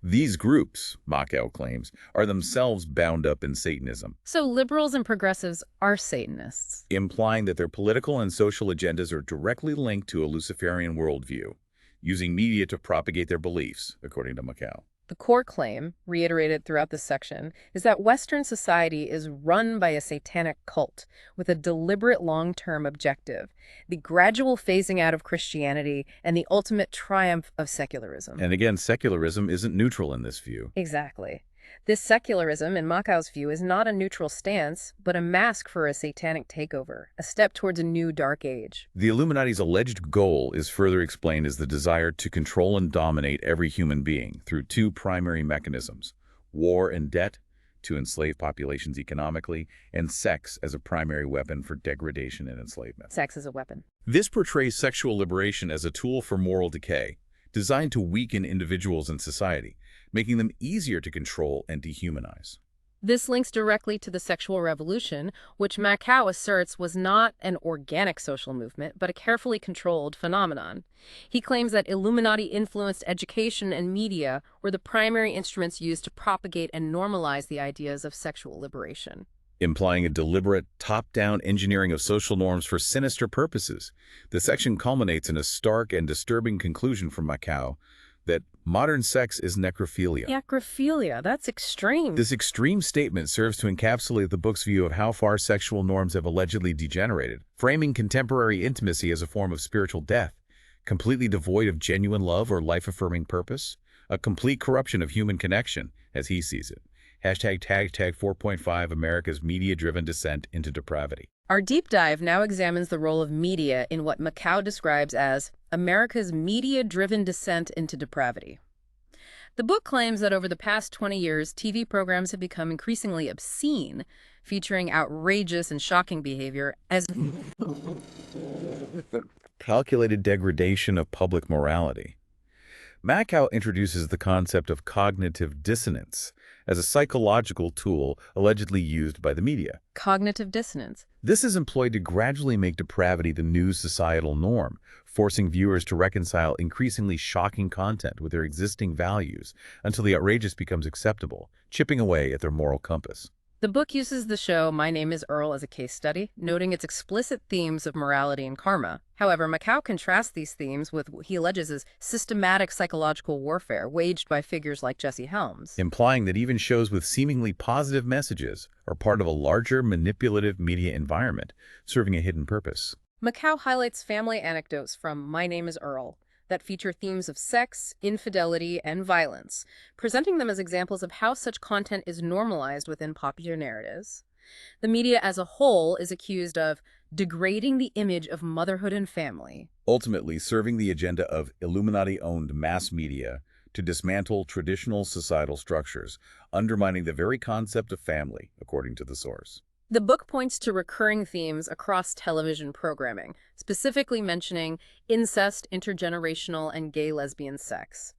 These groups, Makow claims, are themselves bound up in Satanism.
So liberals and progressives are Satanists,
implying that their political and social agendas are directly linked to a Luciferian worldview, using media to propagate their beliefs, according to Makow.
The core claim, reiterated throughout this section, is that Western society is run by a satanic cult with a deliberate long-term objective, the gradual phasing out of Christianity and the ultimate triumph of secularism.
And again, secularism isn't neutral in this view.
Exactly. This secularism, in Makow's view, is not a neutral stance, but a mask for a satanic takeover, a step towards a new dark age.
The Illuminati's alleged goal is further explained as the desire to control and dominate every human being through two primary mechanisms: war and debt, to enslave populations economically, and sex as a primary weapon for degradation and enslavement.
Sex as a weapon.
This portrays sexual liberation as a tool for moral decay, designed to weaken individuals in society, making them easier to control and dehumanize.
This links directly to the sexual revolution, which Makow asserts was not an organic social movement, but a carefully controlled phenomenon. He claims that Illuminati-influenced education and media were the primary instruments used to propagate and normalize the ideas of sexual liberation,
implying a deliberate, top-down engineering of social norms for sinister purposes. The section culminates in a stark and disturbing conclusion from Makow that modern sex is necrophilia.
Necrophilia, that's extreme.
This extreme statement serves to encapsulate the book's view of how far sexual norms have allegedly degenerated, framing contemporary intimacy as a form of spiritual death, completely devoid of genuine love or life-affirming purpose, a complete corruption of human connection, as he sees it. Hashtag 4.5 America's media-driven descent into depravity.
Our deep dive now examines the role of media in what Makow describes as America's media-driven descent into depravity. The book claims that over the past 20 years, TV programs have become increasingly obscene, featuring outrageous and shocking behavior as
calculated degradation of public morality. Makow introduces the concept of cognitive dissonance as a psychological tool allegedly used by the media.
Cognitive dissonance.
This is employed to gradually make depravity the new societal norm, forcing viewers to reconcile increasingly shocking content with their existing values until the outrageous becomes acceptable, chipping away at their moral compass.
The book uses the show My Name is Earl as a case study, noting its explicit themes of morality and karma. However, Makow contrasts these themes with what he alleges as systematic psychological warfare waged by figures like Jesse Helms,
implying that even shows with seemingly positive messages are part of a larger manipulative media environment, serving a hidden purpose.
Macau highlights family anecdotes from My Name is Earl that feature themes of sex, infidelity, and violence, presenting them as examples of how such content is normalized within popular narratives. The media as a whole is accused of degrading the image of motherhood and family.
Ultimately serving the agenda of Illuminati-owned mass media to dismantle traditional societal structures, undermining the very concept of family, according to the source.
The book points to recurring themes across television programming, specifically mentioning incest, intergenerational, and gay-lesbian sex.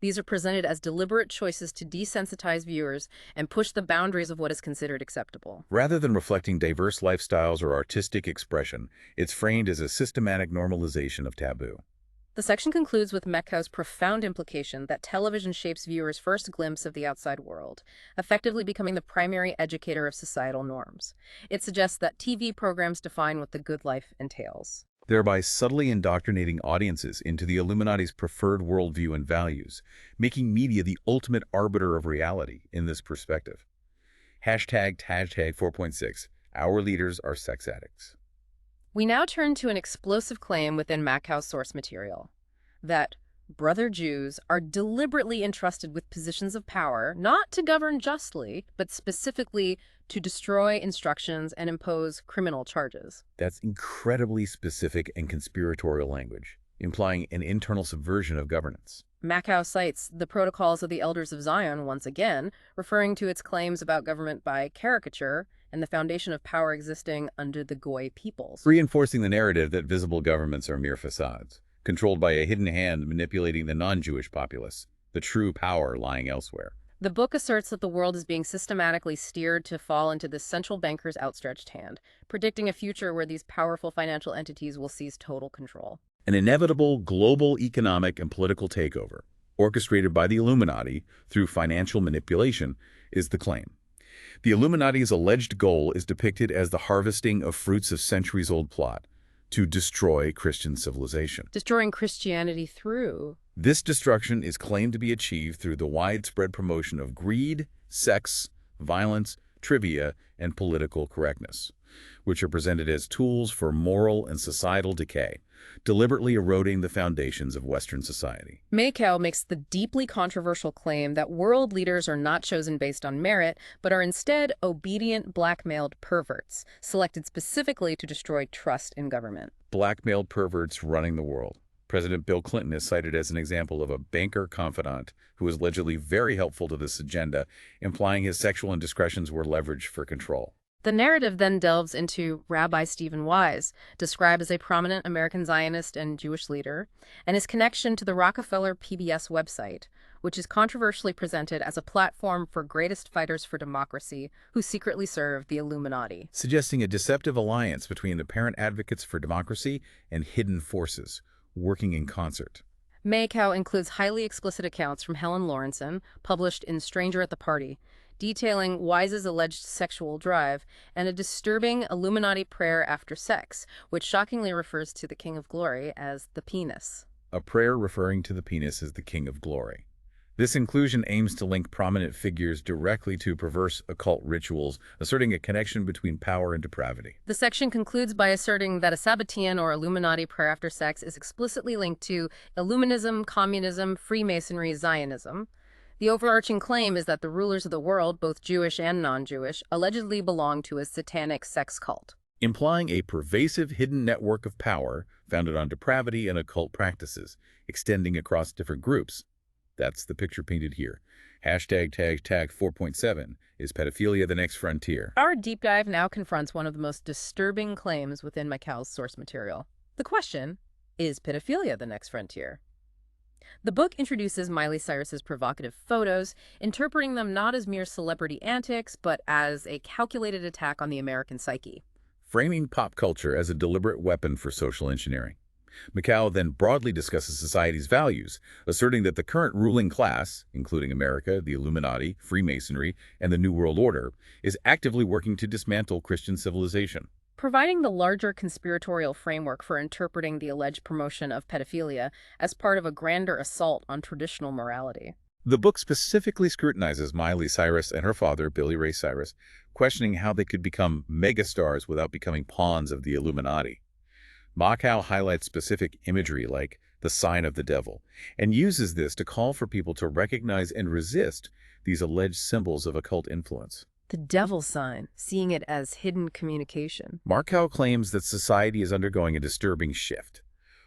These are presented as deliberate choices to desensitize viewers and push the boundaries of what is considered acceptable.
Rather than reflecting diverse lifestyles or artistic expression, it's framed as a systematic normalization of taboo.
The section concludes with Makow's profound implication that television shapes viewers' first glimpse of the outside world, effectively becoming the primary educator of societal norms. It suggests that TV programs define what the good life entails,
Thereby subtly indoctrinating audiences into the Illuminati's preferred worldview and values, making media the ultimate arbiter of reality in this perspective. Hashtag 4.6, our leaders are sex addicts.
We now turn to an explosive claim within Makow's source material, that brother Jews are deliberately entrusted with positions of power, not to govern justly, but specifically to destroy instructions and impose criminal charges.
That's incredibly specific and conspiratorial language, implying an internal subversion of governance.
Makow cites the Protocols of the Elders of Zion once again, referring to its claims about government by caricature and the foundation of power existing under the Goy peoples.
Reinforcing the narrative that visible governments are mere facades, controlled by a hidden hand manipulating the non-Jewish populace, the true power lying elsewhere.
The book asserts that the world is being systematically steered to fall into the central banker's outstretched hand, predicting a future where these powerful financial entities will seize total control.
An inevitable global economic and political takeover, orchestrated by the Illuminati through financial manipulation, is the claim. The Illuminati's alleged goal is depicted as the harvesting of fruits of centuries-old plot to destroy Christian civilization.
Destroying Christianity through.
This destruction is claimed to be achieved through the widespread promotion of greed, sex, violence, trivia, and political correctness, which are presented as tools for moral and societal decay, deliberately eroding the foundations of Western society.
Makow makes the deeply controversial claim that world leaders are not chosen based on merit, but are instead obedient, blackmailed perverts, selected specifically to destroy trust in government.
Blackmailed perverts running the world. President Bill Clinton is cited as an example of a banker confidant who was allegedly very helpful to this agenda, implying his sexual indiscretions were leveraged for control.
The narrative then delves into Rabbi Stephen Wise, described as a prominent American Zionist and Jewish leader, and his connection to the Rockefeller PBS website, which is controversially presented as a platform for greatest fighters for democracy who secretly serve the Illuminati.
Suggesting a deceptive alliance between the apparent advocates for democracy and hidden forces, working in concert.
Makow includes highly explicit accounts from Helen Lawrenson, published in Stranger at the Party, detailing Wise's alleged sexual drive, and a disturbing Illuminati prayer after sex, which shockingly refers to the King of Glory as the penis.
A prayer referring to the penis as the King of Glory. This inclusion aims to link prominent figures directly to perverse occult rituals, asserting a connection between power and depravity.
The section concludes by asserting that a Sabbatean or Illuminati prayer after sex is explicitly linked to Illuminism, communism, Freemasonry, Zionism. The overarching claim is that the rulers of the world, both Jewish and non-Jewish, allegedly belong to a satanic sex cult,
Implying a pervasive hidden network of power founded on depravity and occult practices, extending across different groups. That's the picture painted here. Hashtag 4.7 is pedophilia the next frontier.
Our deep dive now confronts one of the most disturbing claims within Makow's source material. The question, is pedophilia the next frontier? The book introduces Miley Cyrus's provocative photos, interpreting them not as mere celebrity antics, but as a calculated attack on the American psyche.
Framing pop culture as a deliberate weapon for social engineering. Makow then broadly discusses society's values, asserting that the current ruling class, including America, the Illuminati, Freemasonry, and the New World Order, is actively working to dismantle Christian civilization.
Providing the larger conspiratorial framework for interpreting the alleged promotion of pedophilia as part of a grander assault on traditional morality.
The book specifically scrutinizes Miley Cyrus and her father, Billy Ray Cyrus, questioning how they could become megastars without becoming pawns of the Illuminati. Makow highlights specific imagery like the sign of the devil, and uses this to call for people to recognize and resist these alleged symbols of occult influence.
The devil sign, seeing it as hidden communication.
Makow claims that society is undergoing a disturbing shift.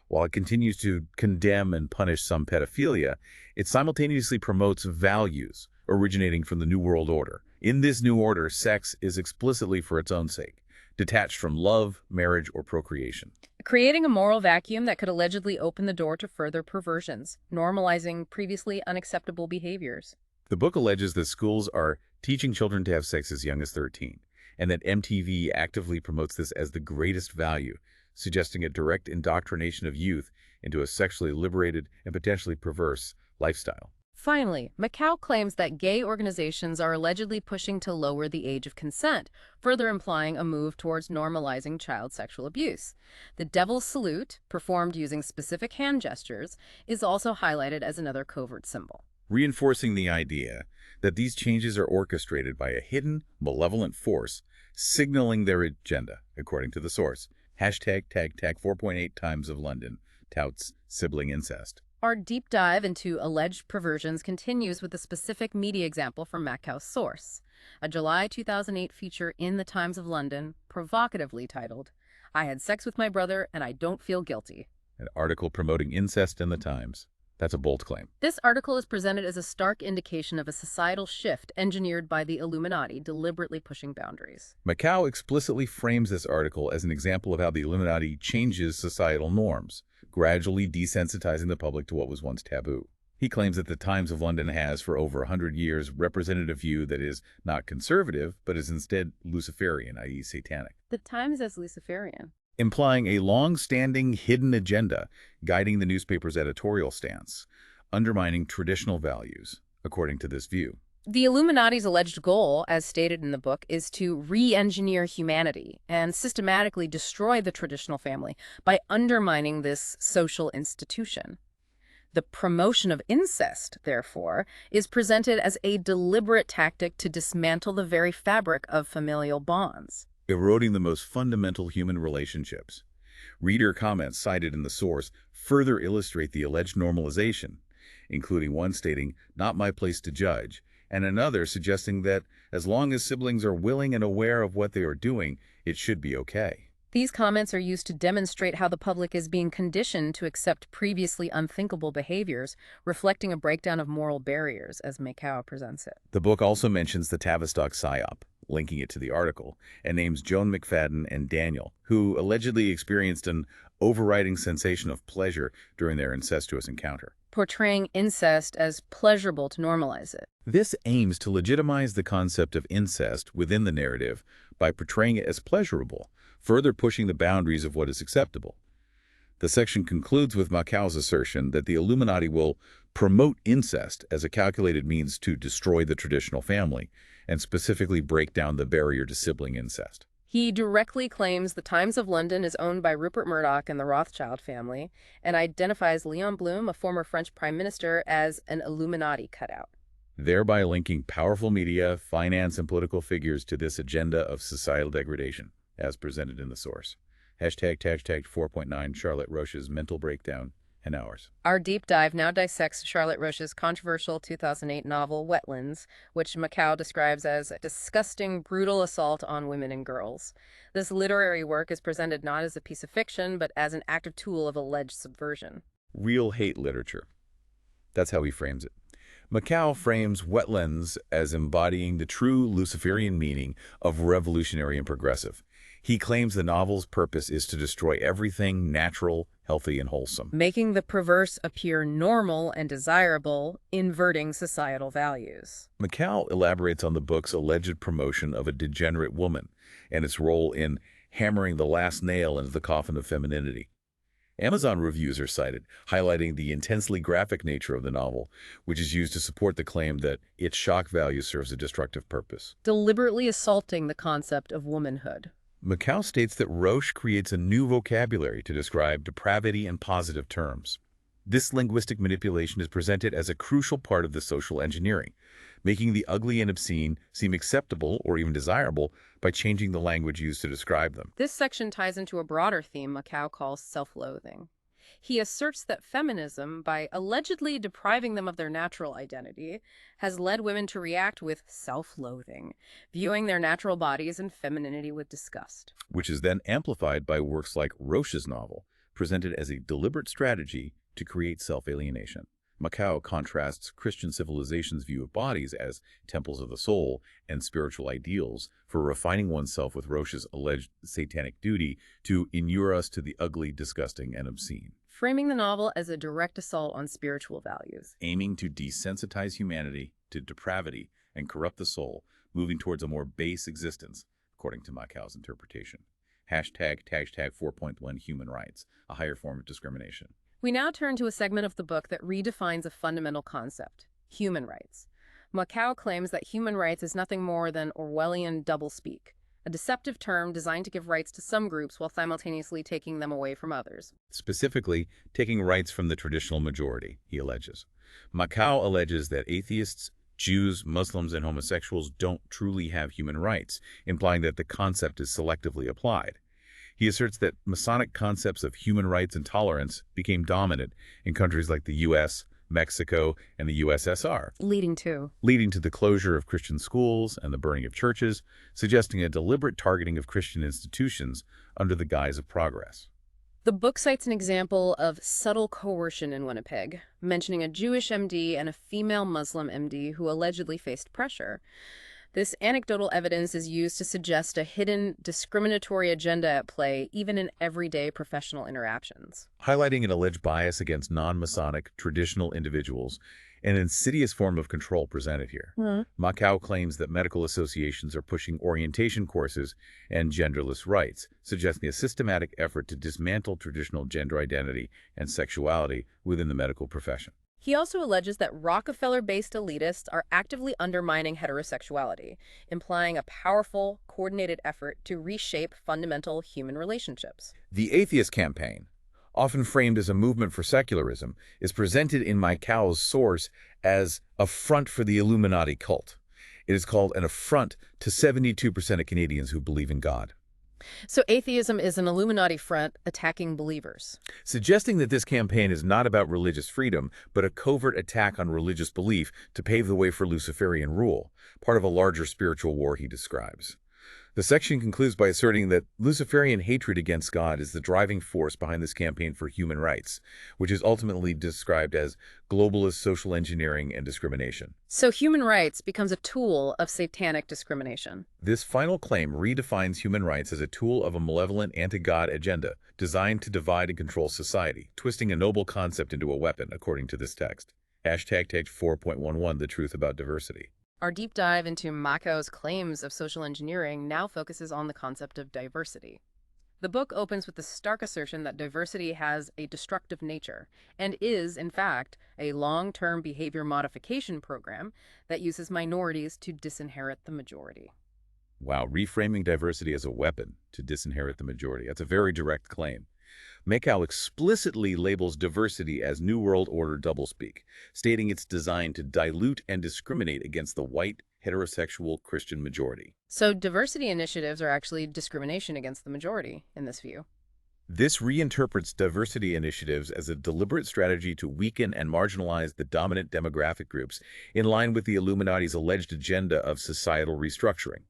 While it continues to condemn and punish some pedophilia, it simultaneously promotes values originating from the New World Order. In this new order, sex is explicitly for its own sake, detached from love, marriage, or procreation.
Creating a moral vacuum that could allegedly open the door to further perversions, normalizing previously unacceptable behaviors.
The book alleges that schools are teaching children to have sex as young as 13, and that MTV actively promotes this as the greatest value, suggesting a direct indoctrination of youth into a sexually liberated and potentially perverse lifestyle.
Finally, Macau claims that gay organizations are allegedly pushing to lower the age of consent, further implying a move towards normalizing child sexual abuse. The Devil's Salute, performed using specific hand gestures, is also highlighted as another covert symbol,
reinforcing the idea that these changes are orchestrated by a hidden, malevolent force signaling their agenda, according to the source. Hashtag tag 4.8 times of London touts sibling incest.
Our deep dive into alleged perversions continues with a specific media example from Macau's source, a July 2008 feature in the Times of London, provocatively titled, "I had sex with my brother and I don't feel guilty."
An article promoting incest in the Times. That's a bold claim.
This article is presented as a stark indication of a societal shift engineered by the Illuminati, deliberately pushing boundaries.
Makow explicitly frames this article as an example of how the Illuminati changes societal norms, gradually desensitizing the public to what was once taboo. He claims that the Times of London has, for over 100 years, represented a view that is not conservative, but is instead Luciferian, i.e. Satanic.
The Times as Luciferian,
implying a long-standing hidden agenda guiding the newspaper's editorial stance, undermining traditional values, according to this view.
The Illuminati's alleged goal, as stated in the book, is to re-engineer humanity and systematically destroy the traditional family by undermining this social institution. The promotion of incest, therefore, is presented as a deliberate tactic to dismantle the very fabric of familial bonds,
eroding the most fundamental human relationships. Reader comments cited in the source further illustrate the alleged normalization, including one stating, "Not my place to judge," and another suggesting that as long as siblings are willing and aware of what they are doing, it should be okay.
These comments are used to demonstrate how the public is being conditioned to accept previously unthinkable behaviors, reflecting a breakdown of moral barriers, as Makow presents it.
The book also mentions the Tavistock PSYOP, linking it to the article, and names Joan McFadden and Daniel, who allegedly experienced an overriding sensation of pleasure during their incestuous encounter,
portraying incest as pleasurable to normalize it.
This aims to legitimize the concept of incest within the narrative by portraying it as pleasurable, further pushing the boundaries of what is acceptable. The section concludes with Macau's assertion that the Illuminati will promote incest as a calculated means to destroy the traditional family, and specifically break down the barrier to sibling incest.
He directly claims the Times of London is owned by Rupert Murdoch and the Rothschild family, and identifies Leon Blum, a former French prime minister, as an Illuminati cutout,
thereby linking powerful media, finance, and political figures to this agenda of societal degradation, as presented in the source. Hashtag 4.9 Charlotte Roche's mental breakdown and ours.
Our deep dive now dissects Charlotte Roche's controversial 2008 novel, Wetlands, which Makow describes as a disgusting, brutal assault on women and girls. This literary work is presented not as a piece of fiction, but as an active tool of alleged subversion.
Real hate literature. That's how he frames it. Makow frames Wetlands as embodying the true Luciferian meaning of revolutionary and progressive. He claims the novel's purpose is to destroy everything natural, healthy, and wholesome,
making the perverse appear normal and desirable, inverting societal values.
Makow elaborates on the book's alleged promotion of a degenerate woman and its role in hammering the last nail into the coffin of femininity. Amazon reviews are cited, highlighting the intensely graphic nature of the novel, which is used to support the claim that its shock value serves a destructive purpose,
deliberately assaulting the concept of womanhood.
Makow states that Roche creates a new vocabulary to describe depravity in positive terms. This linguistic manipulation is presented as a crucial part of the social engineering, making the ugly and obscene seem acceptable or even desirable by changing the language used to describe them.
This section ties into a broader theme Makow calls self-loathing. He asserts that feminism, by allegedly depriving them of their natural identity, has led women to react with self-loathing, viewing their natural bodies and femininity with disgust.
Which is then amplified by works like Roche's novel, presented as a deliberate strategy to create self-alienation. Makow contrasts Christian civilization's view of bodies as temples of the soul and spiritual ideals for refining oneself with Roche's alleged satanic duty to inure us to the ugly, disgusting, and obscene.
Framing the novel as a direct assault on spiritual values.
Aiming to desensitize humanity to depravity and corrupt the soul, moving towards a more base existence, according to Makow's interpretation. Hashtag 4.1 human rights, a higher form of discrimination.
We now turn to a segment of the book that redefines a fundamental concept, human rights. Makow claims that human rights is nothing more than Orwellian doublespeak, a deceptive term designed to give rights to some groups while simultaneously taking them away from others.
Specifically, taking rights from the traditional majority, he alleges. Makow alleges that atheists, Jews, Muslims, and homosexuals don't truly have human rights, implying that the concept is selectively applied. He asserts that Masonic concepts of human rights and tolerance became dominant in countries like the U.S., Mexico, and the USSR,
Leading to
the closure of Christian schools and the burning of churches, suggesting a deliberate targeting of Christian institutions under the guise of progress.
The book cites an example of subtle coercion in Winnipeg, mentioning a Jewish MD and a female Muslim MD who allegedly faced pressure. This anecdotal evidence is used to suggest a hidden discriminatory agenda at play, even in everyday professional interactions.
Highlighting an alleged bias against non-Masonic traditional individuals, an insidious form of control presented here. Makow claims that medical associations are pushing orientation courses and genderless rights, suggesting a systematic effort to dismantle traditional gender identity and sexuality within the medical profession.
He also alleges that Rockefeller-based elitists are actively undermining heterosexuality, implying a powerful, coordinated effort to reshape fundamental human relationships.
The atheist campaign, often framed as a movement for secularism, is presented in Makow's source as a front for the Illuminati cult. It is called an affront to 72% of Canadians who believe in God.
So atheism is an Illuminati front attacking believers.
Suggesting that this campaign is not about religious freedom, but a covert attack on religious belief to pave the way for Luciferian rule, part of a larger spiritual war he describes. The section concludes by asserting that Luciferian hatred against God is the driving force behind this campaign for human rights, which is ultimately described as globalist social engineering and discrimination.
So human rights becomes a tool of satanic discrimination.
This final claim redefines human rights as a tool of a malevolent anti-God agenda designed to divide and control society, twisting a noble concept into a weapon, according to this text. Hashtag 4.11, the truth about diversity.
Our deep dive into Makow's claims of social engineering now focuses on the concept of diversity. The book opens with the stark assertion that diversity has a destructive nature and is, in fact, a long-term behavior modification program that uses minorities to disinherit the majority.
Wow, reframing diversity as a weapon to disinherit the majority. That's a very direct claim. Makow explicitly labels diversity as New World Order doublespeak, stating it's designed to dilute and discriminate against the white, heterosexual Christian majority.
So diversity initiatives are actually discrimination against the majority, in this view.
This reinterprets diversity initiatives as a deliberate strategy to weaken and marginalize the dominant demographic groups, in line with the Illuminati's alleged agenda of societal restructuring.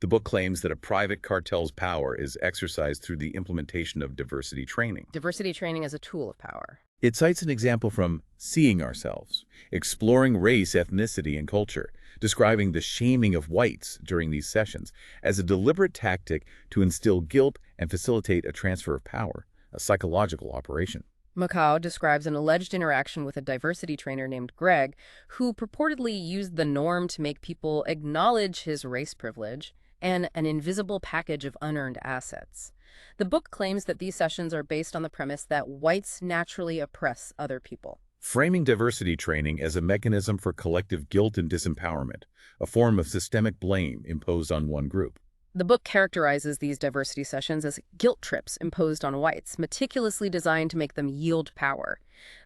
The book claims that a private cartel's power is exercised through the implementation of diversity training.
Diversity training as a tool of power.
It cites an example from Seeing Ourselves, exploring race, ethnicity, and culture, describing the shaming of whites during these sessions as a deliberate tactic to instill guilt and facilitate a transfer of power, a psychological operation.
Makow describes an alleged interaction with a diversity trainer named Greg, who purportedly used the norm to make people acknowledge his race privilege and an invisible package of unearned assets. The book claims that these sessions are based on the premise that whites naturally oppress other people.
Framing diversity training as a mechanism for collective guilt and disempowerment, a form of systemic blame imposed on one group.
The book characterizes these diversity sessions as guilt trips imposed on whites, meticulously designed to make them yield power.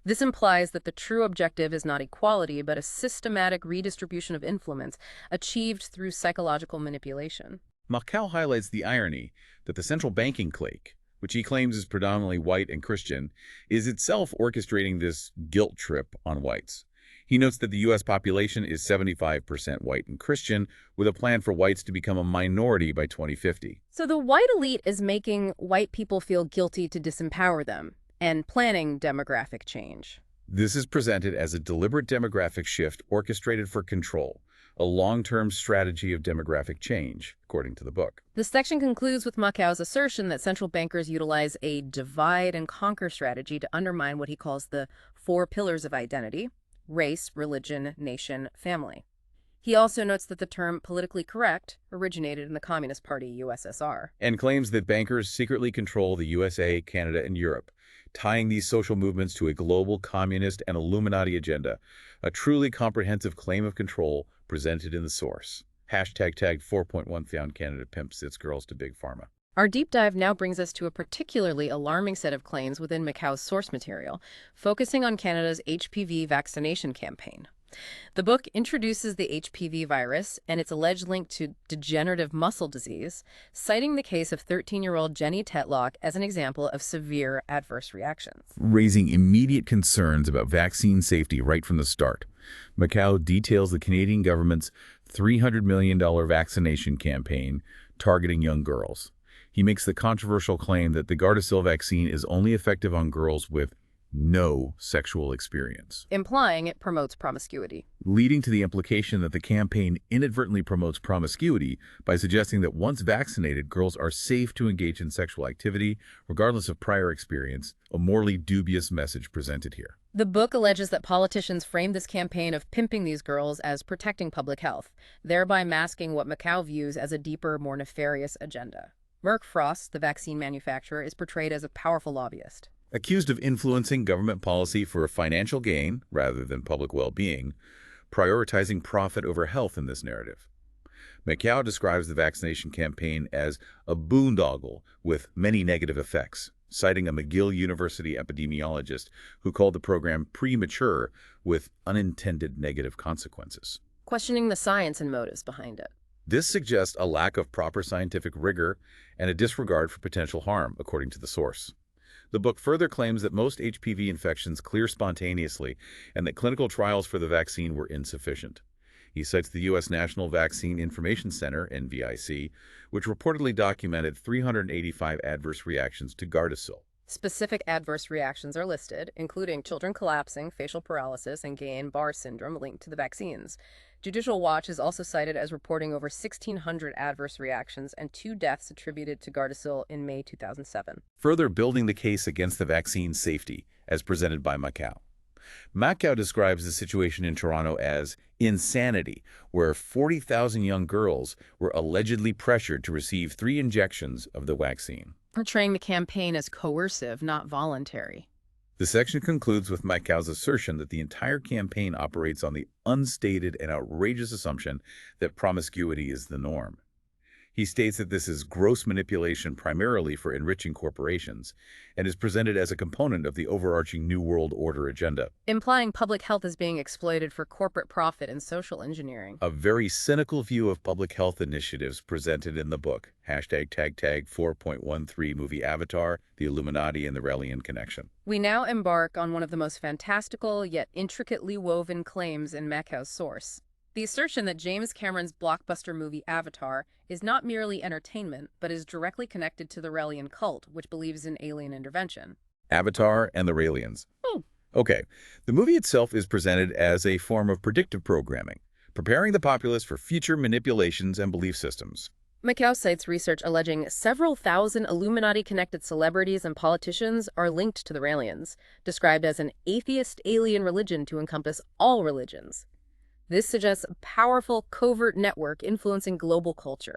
This implies that the true objective is not equality, but a systematic redistribution of influence achieved through psychological manipulation.
Macau highlights the irony that the central banking clique, which he claims is predominantly white and Christian, is itself orchestrating this guilt trip on whites. He notes that the U.S. population is 75% white and Christian, with a plan for whites to become a minority by 2050.
So the white elite is making white people feel guilty to disempower them and planning demographic change.
This is presented as a deliberate demographic shift orchestrated for control, a long-term strategy of demographic change, according to the book.
The section concludes with Makow's assertion that central bankers utilize a divide-and-conquer strategy to undermine what he calls the 4 pillars of identity: race, religion, nation, family. He also notes that the term politically correct originated in the Communist Party USSR.
And claims that bankers secretly control the USA, Canada, and Europe, tying these social movements to a global communist and Illuminati agenda, a truly comprehensive claim of control presented in the source. Tagged 4.1 found Canada pimps its girls to big pharma.
Our deep dive now brings us to a particularly alarming set of claims within Macau's source material, focusing on Canada's HPV vaccination campaign. The book introduces the HPV virus and its alleged link to degenerative muscle disease, citing the case of 13-year-old Jenny Tetlock as an example of severe adverse reactions.
Raising immediate concerns about vaccine safety right from the start, Makow details the Canadian government's $300 million vaccination campaign targeting young girls. He makes the controversial claim that the Gardasil vaccine is only effective on girls with no sexual experience,
Implying it promotes promiscuity.
leading to the implication that the campaign inadvertently promotes promiscuity by suggesting that once vaccinated, girls are safe to engage in sexual activity, regardless of prior experience, a morally dubious message presented here.
The book alleges that politicians framed this campaign of pimping these girls as protecting public health, thereby masking what Makow views as a deeper, more nefarious agenda. Merck Frost, the vaccine manufacturer, is portrayed as a powerful lobbyist.
Accused of influencing government policy for financial gain rather than public well-being, prioritizing profit over health in this narrative. Makow describes the vaccination campaign as a boondoggle with many negative effects, citing a McGill University epidemiologist who called the program premature with unintended negative consequences.
Questioning the science and motives behind it.
This suggests a lack of proper scientific rigor and a disregard for potential harm, according to the source. The book further claims that most HPV infections clear spontaneously and that clinical trials for the vaccine were insufficient. He cites the U.S. National Vaccine Information Center, NVIC, which reportedly documented 385 adverse reactions to Gardasil.
Specific adverse reactions are listed, including children collapsing, facial paralysis, and Guillain-Barré syndrome linked to the vaccines. Judicial Watch is also cited as reporting over 1,600 adverse reactions and 2 deaths attributed to Gardasil in May 2007.
Further building the case against the vaccine's safety, as presented by Makow. Makow describes the situation in Toronto as insanity, where 40,000 young girls were allegedly pressured to receive 3 injections of the vaccine,
Portraying the campaign as coercive, not voluntary.
The section concludes with Makow's assertion that the entire campaign operates on the unstated and outrageous assumption that promiscuity is the norm. He states that this is gross manipulation primarily for enriching corporations and is presented as a component of the overarching New World Order agenda.
Implying public health is being exploited for corporate profit and social engineering.
A very cynical view of public health initiatives presented in the book, #tag 4.13 movie Avatar, the Illuminati, and the Raelian connection.
We now embark on one of the most fantastical yet intricately woven claims in Makow's source. The assertion that James Cameron's blockbuster movie Avatar is not merely entertainment, but is directly connected to the Raelian cult, which believes in alien intervention.
Avatar and the Raelians. Okay, the movie itself is presented as a form of predictive programming, preparing the populace for future manipulations and belief systems.
Makow cites research alleging several thousand Illuminati-connected celebrities and politicians are linked to the Raelians, described as an atheist alien religion to encompass all religions. This suggests a powerful, covert network influencing global culture.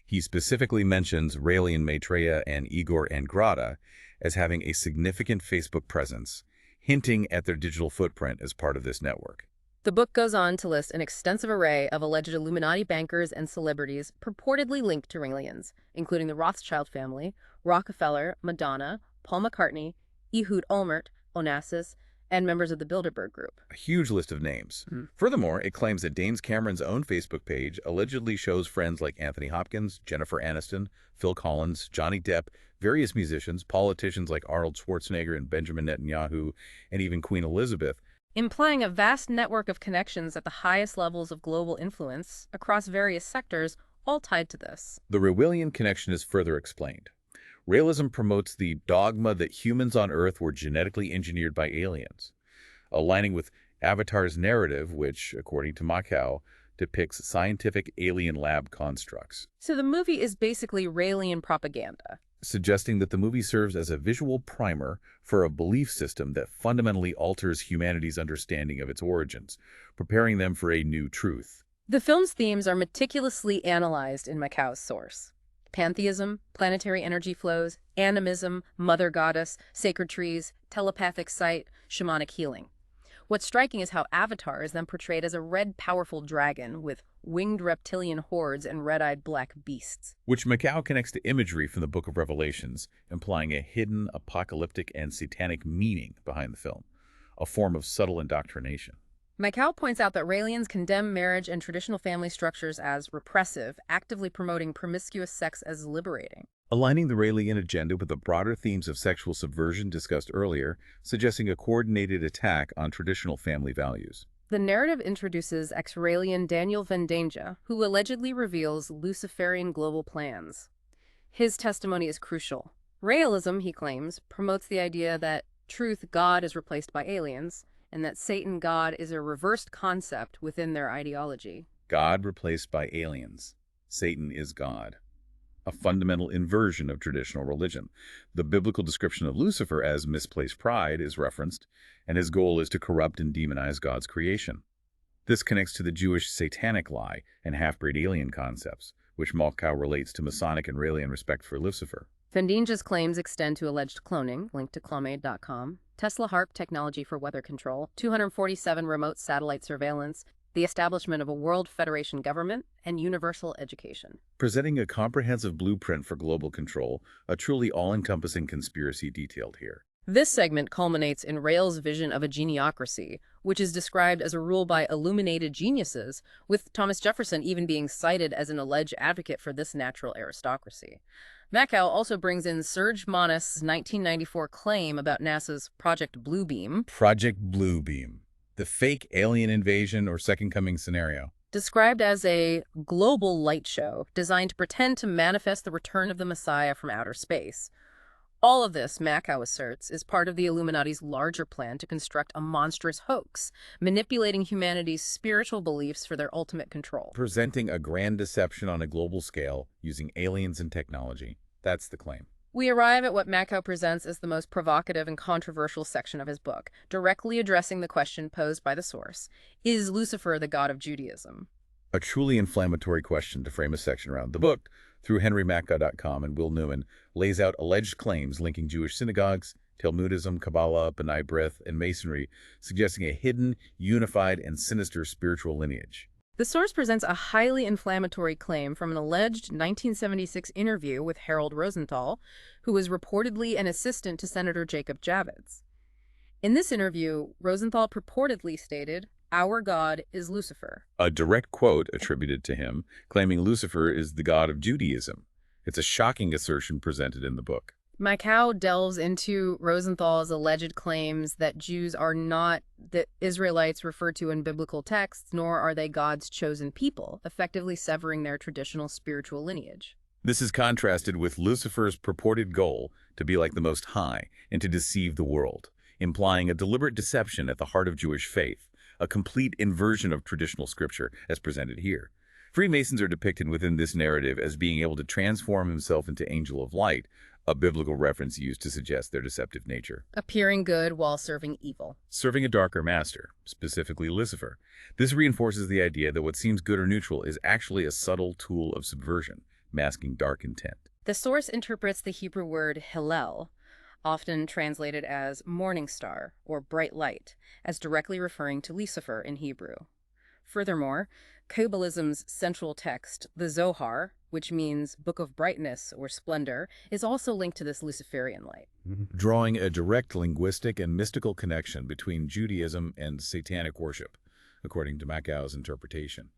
He specifically mentions Raelian Maitreya and Igor Angrada as having a significant Facebook presence, hinting at their digital footprint as part of this network.
The book goes on to list an extensive array of alleged Illuminati bankers and celebrities purportedly linked to Raelians, including the Rothschild family, Rockefeller, Madonna, Paul McCartney, Ehud Olmert, Onassis, and members of the Bilderberg Group.
A huge list of names. Furthermore, it claims that James Cameron's own Facebook page allegedly shows friends like Anthony Hopkins, Jennifer Aniston, Phil Collins, Johnny Depp, various musicians, politicians like Arnold Schwarzenegger and Benjamin Netanyahu, and even Queen Elizabeth,
implying a vast network of connections at the highest levels of global influence across various sectors, all tied to this.
The Raelian connection is further explained. Raelism promotes the dogma that humans on Earth were genetically engineered by aliens, aligning with Avatar's narrative, which, according to Macau, depicts scientific alien lab constructs.
So the movie is basically Raelian propaganda,
Suggesting that the movie serves as a visual primer for a belief system that fundamentally alters humanity's understanding of its origins, preparing them for a new truth.
The film's themes are meticulously analyzed in Macau's source. Pantheism, planetary energy flows, animism, mother goddess, sacred trees, telepathic sight, shamanic healing. What's striking is how Avatar is then portrayed as a red, powerful dragon with winged reptilian hordes and red-eyed black beasts,
Which Macau connects to imagery from the Book of Revelations, implying a hidden, apocalyptic, and satanic meaning behind the film, a form of subtle indoctrination.
Macau points out that Raelians condemn marriage and traditional family structures as repressive, actively promoting promiscuous sex as liberating.
Aligning the Raelian agenda with the broader themes of sexual subversion discussed earlier, suggesting a coordinated attack on traditional family values.
The narrative introduces ex-Raelian Daniel Vendanga, who allegedly reveals Luciferian global plans. His testimony is crucial. Raelism, he claims, promotes the idea that truth God is replaced by aliens, and that Satan God is a reversed concept within their ideology.
God replaced by aliens. Satan is God. A fundamental inversion of traditional religion. The biblical description of Lucifer as misplaced pride is referenced, and his goal is to corrupt and demonize God's creation. This connects to the Jewish Satanic lie and half-breed alien concepts, which Makow relates to Masonic and Raelian respect for Lucifer.
Vendanga's claims extend to alleged cloning, linked to clonmade.com, Tesla HARP technology for weather control, 247 remote satellite surveillance, the establishment of a World Federation government, and universal education.
Presenting a comprehensive blueprint for global control, a truly all-encompassing conspiracy detailed here.
This segment culminates in Rael's vision of a geniocracy, which is described as a rule by illuminated geniuses, with Thomas Jefferson even being cited as an alleged advocate for this natural aristocracy. Makow also brings in Serge Monist's 1994 claim about NASA's Project Bluebeam.
Project Bluebeam, the fake alien invasion or second coming scenario.
Described as a global light show designed to pretend to manifest the return of the Messiah from outer space. All of this, Makow asserts, is part of the Illuminati's larger plan to construct a monstrous hoax, manipulating humanity's spiritual beliefs for their ultimate control.
Presenting a grand deception on a global scale using aliens and technology. That's the claim.
We arrive at what Makow presents as the most provocative and controversial section of his book, directly addressing the question posed by the source: is Lucifer the god of Judaism?
A truly inflammatory question to frame a section around. The book, through henrymakow.com and Will Newman, lays out alleged claims linking Jewish synagogues, Talmudism, Kabbalah, B'nai B'rith, and Masonry, suggesting a hidden, unified, and sinister spiritual lineage.
The source presents a highly inflammatory claim from an alleged 1976 interview with Harold Rosenthal, who was reportedly an assistant to Senator Jacob Javits. In this interview, Rosenthal purportedly stated, "Our God is Lucifer."
A direct quote attributed to him, claiming Lucifer is the god of Judaism. It's a shocking assertion presented in the book.
Makow delves into Rosenthal's alleged claims that Jews are not the Israelites referred to in biblical texts, nor are they God's chosen people, effectively severing their traditional spiritual lineage.
This is contrasted with Lucifer's purported goal to be like the Most High and to deceive the world, implying a deliberate deception at the heart of Jewish faith, a complete inversion of traditional scripture as presented here. Freemasons are depicted within this narrative as being able to transform himself into angel of light, a biblical reference used to suggest their deceptive nature.
Appearing good while serving evil.
Serving a darker master, specifically Lucifer. This reinforces the idea that what seems good or neutral is actually a subtle tool of subversion, masking dark intent.
The source interprets the Hebrew word Hillel, often translated as morning star or bright light, as directly referring to Lucifer in Hebrew. Furthermore, Kabbalism's central text, the Zohar, which means book of brightness or splendor, is also linked to this Luciferian light.
Drawing a direct linguistic and mystical connection between Judaism and Satanic worship, according to Macau's interpretation.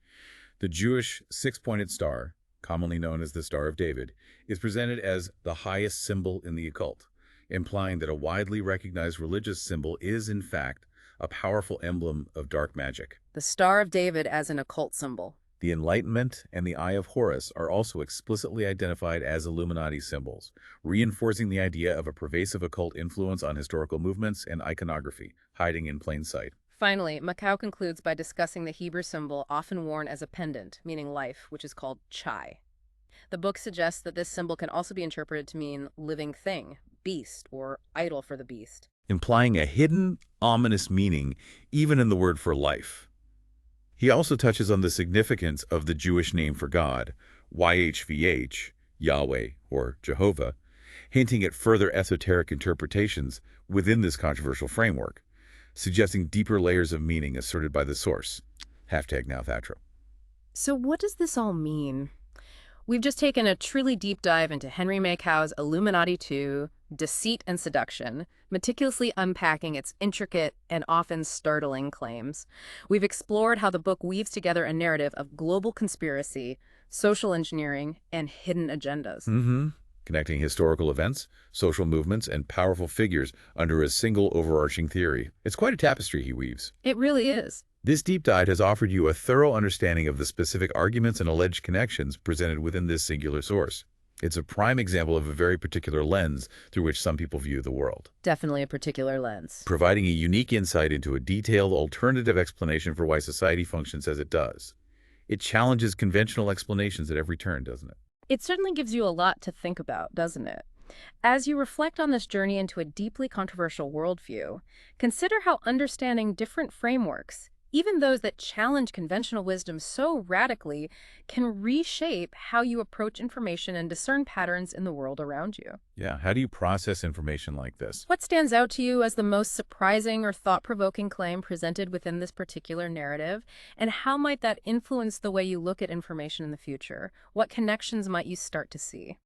The Jewish six-pointed star, commonly known as the Star of David, is presented as the highest symbol in the occult, implying that a widely recognized religious symbol is, in fact, a powerful emblem of dark magic.
The Star of David as an occult symbol.
The Enlightenment and the Eye of Horus are also explicitly identified as Illuminati symbols, reinforcing the idea of a pervasive occult influence on historical movements and iconography, hiding in plain sight.
Finally, Makow concludes by discussing the Hebrew symbol often worn as a pendant, meaning life, which is called chai. The book suggests that this symbol can also be interpreted to mean living thing, beast, or idol for the beast,
implying a hidden, ominous meaning even in the word for life. He also touches on the significance of the Jewish name for God, YHVH, Yahweh, or Jehovah, hinting at further esoteric interpretations within this controversial framework, suggesting deeper layers of meaning asserted by the source. #NowThatro.
So what does this all mean? We've just taken a truly deep dive into Henry Macau's Illuminati II, Deceit and Seduction, meticulously unpacking its intricate and often startling claims. We've explored how the book weaves together a narrative of global conspiracy, social engineering, and hidden agendas.
Connecting historical events, social movements, and powerful figures under a single overarching theory. It's quite a tapestry he weaves.
It really is.
This deep dive has offered you a thorough understanding of the specific arguments and alleged connections presented within this singular source. It's a prime example of a very particular lens through which some people view the world.
Definitely a particular lens.
Providing a unique insight into a detailed alternative explanation for why society functions as it does. It challenges conventional explanations at every turn, doesn't it?
It certainly gives you a lot to think about, doesn't it? As you reflect on this journey into a deeply controversial worldview, consider how understanding different frameworks, even those that challenge conventional wisdom so radically, can reshape how you approach information and discern patterns in the world around you.
Yeah, how do you process information like this?
What stands out to you as the most surprising or thought-provoking claim presented within this particular narrative? And how might that influence the way you look at information in the future? What connections might you start to see?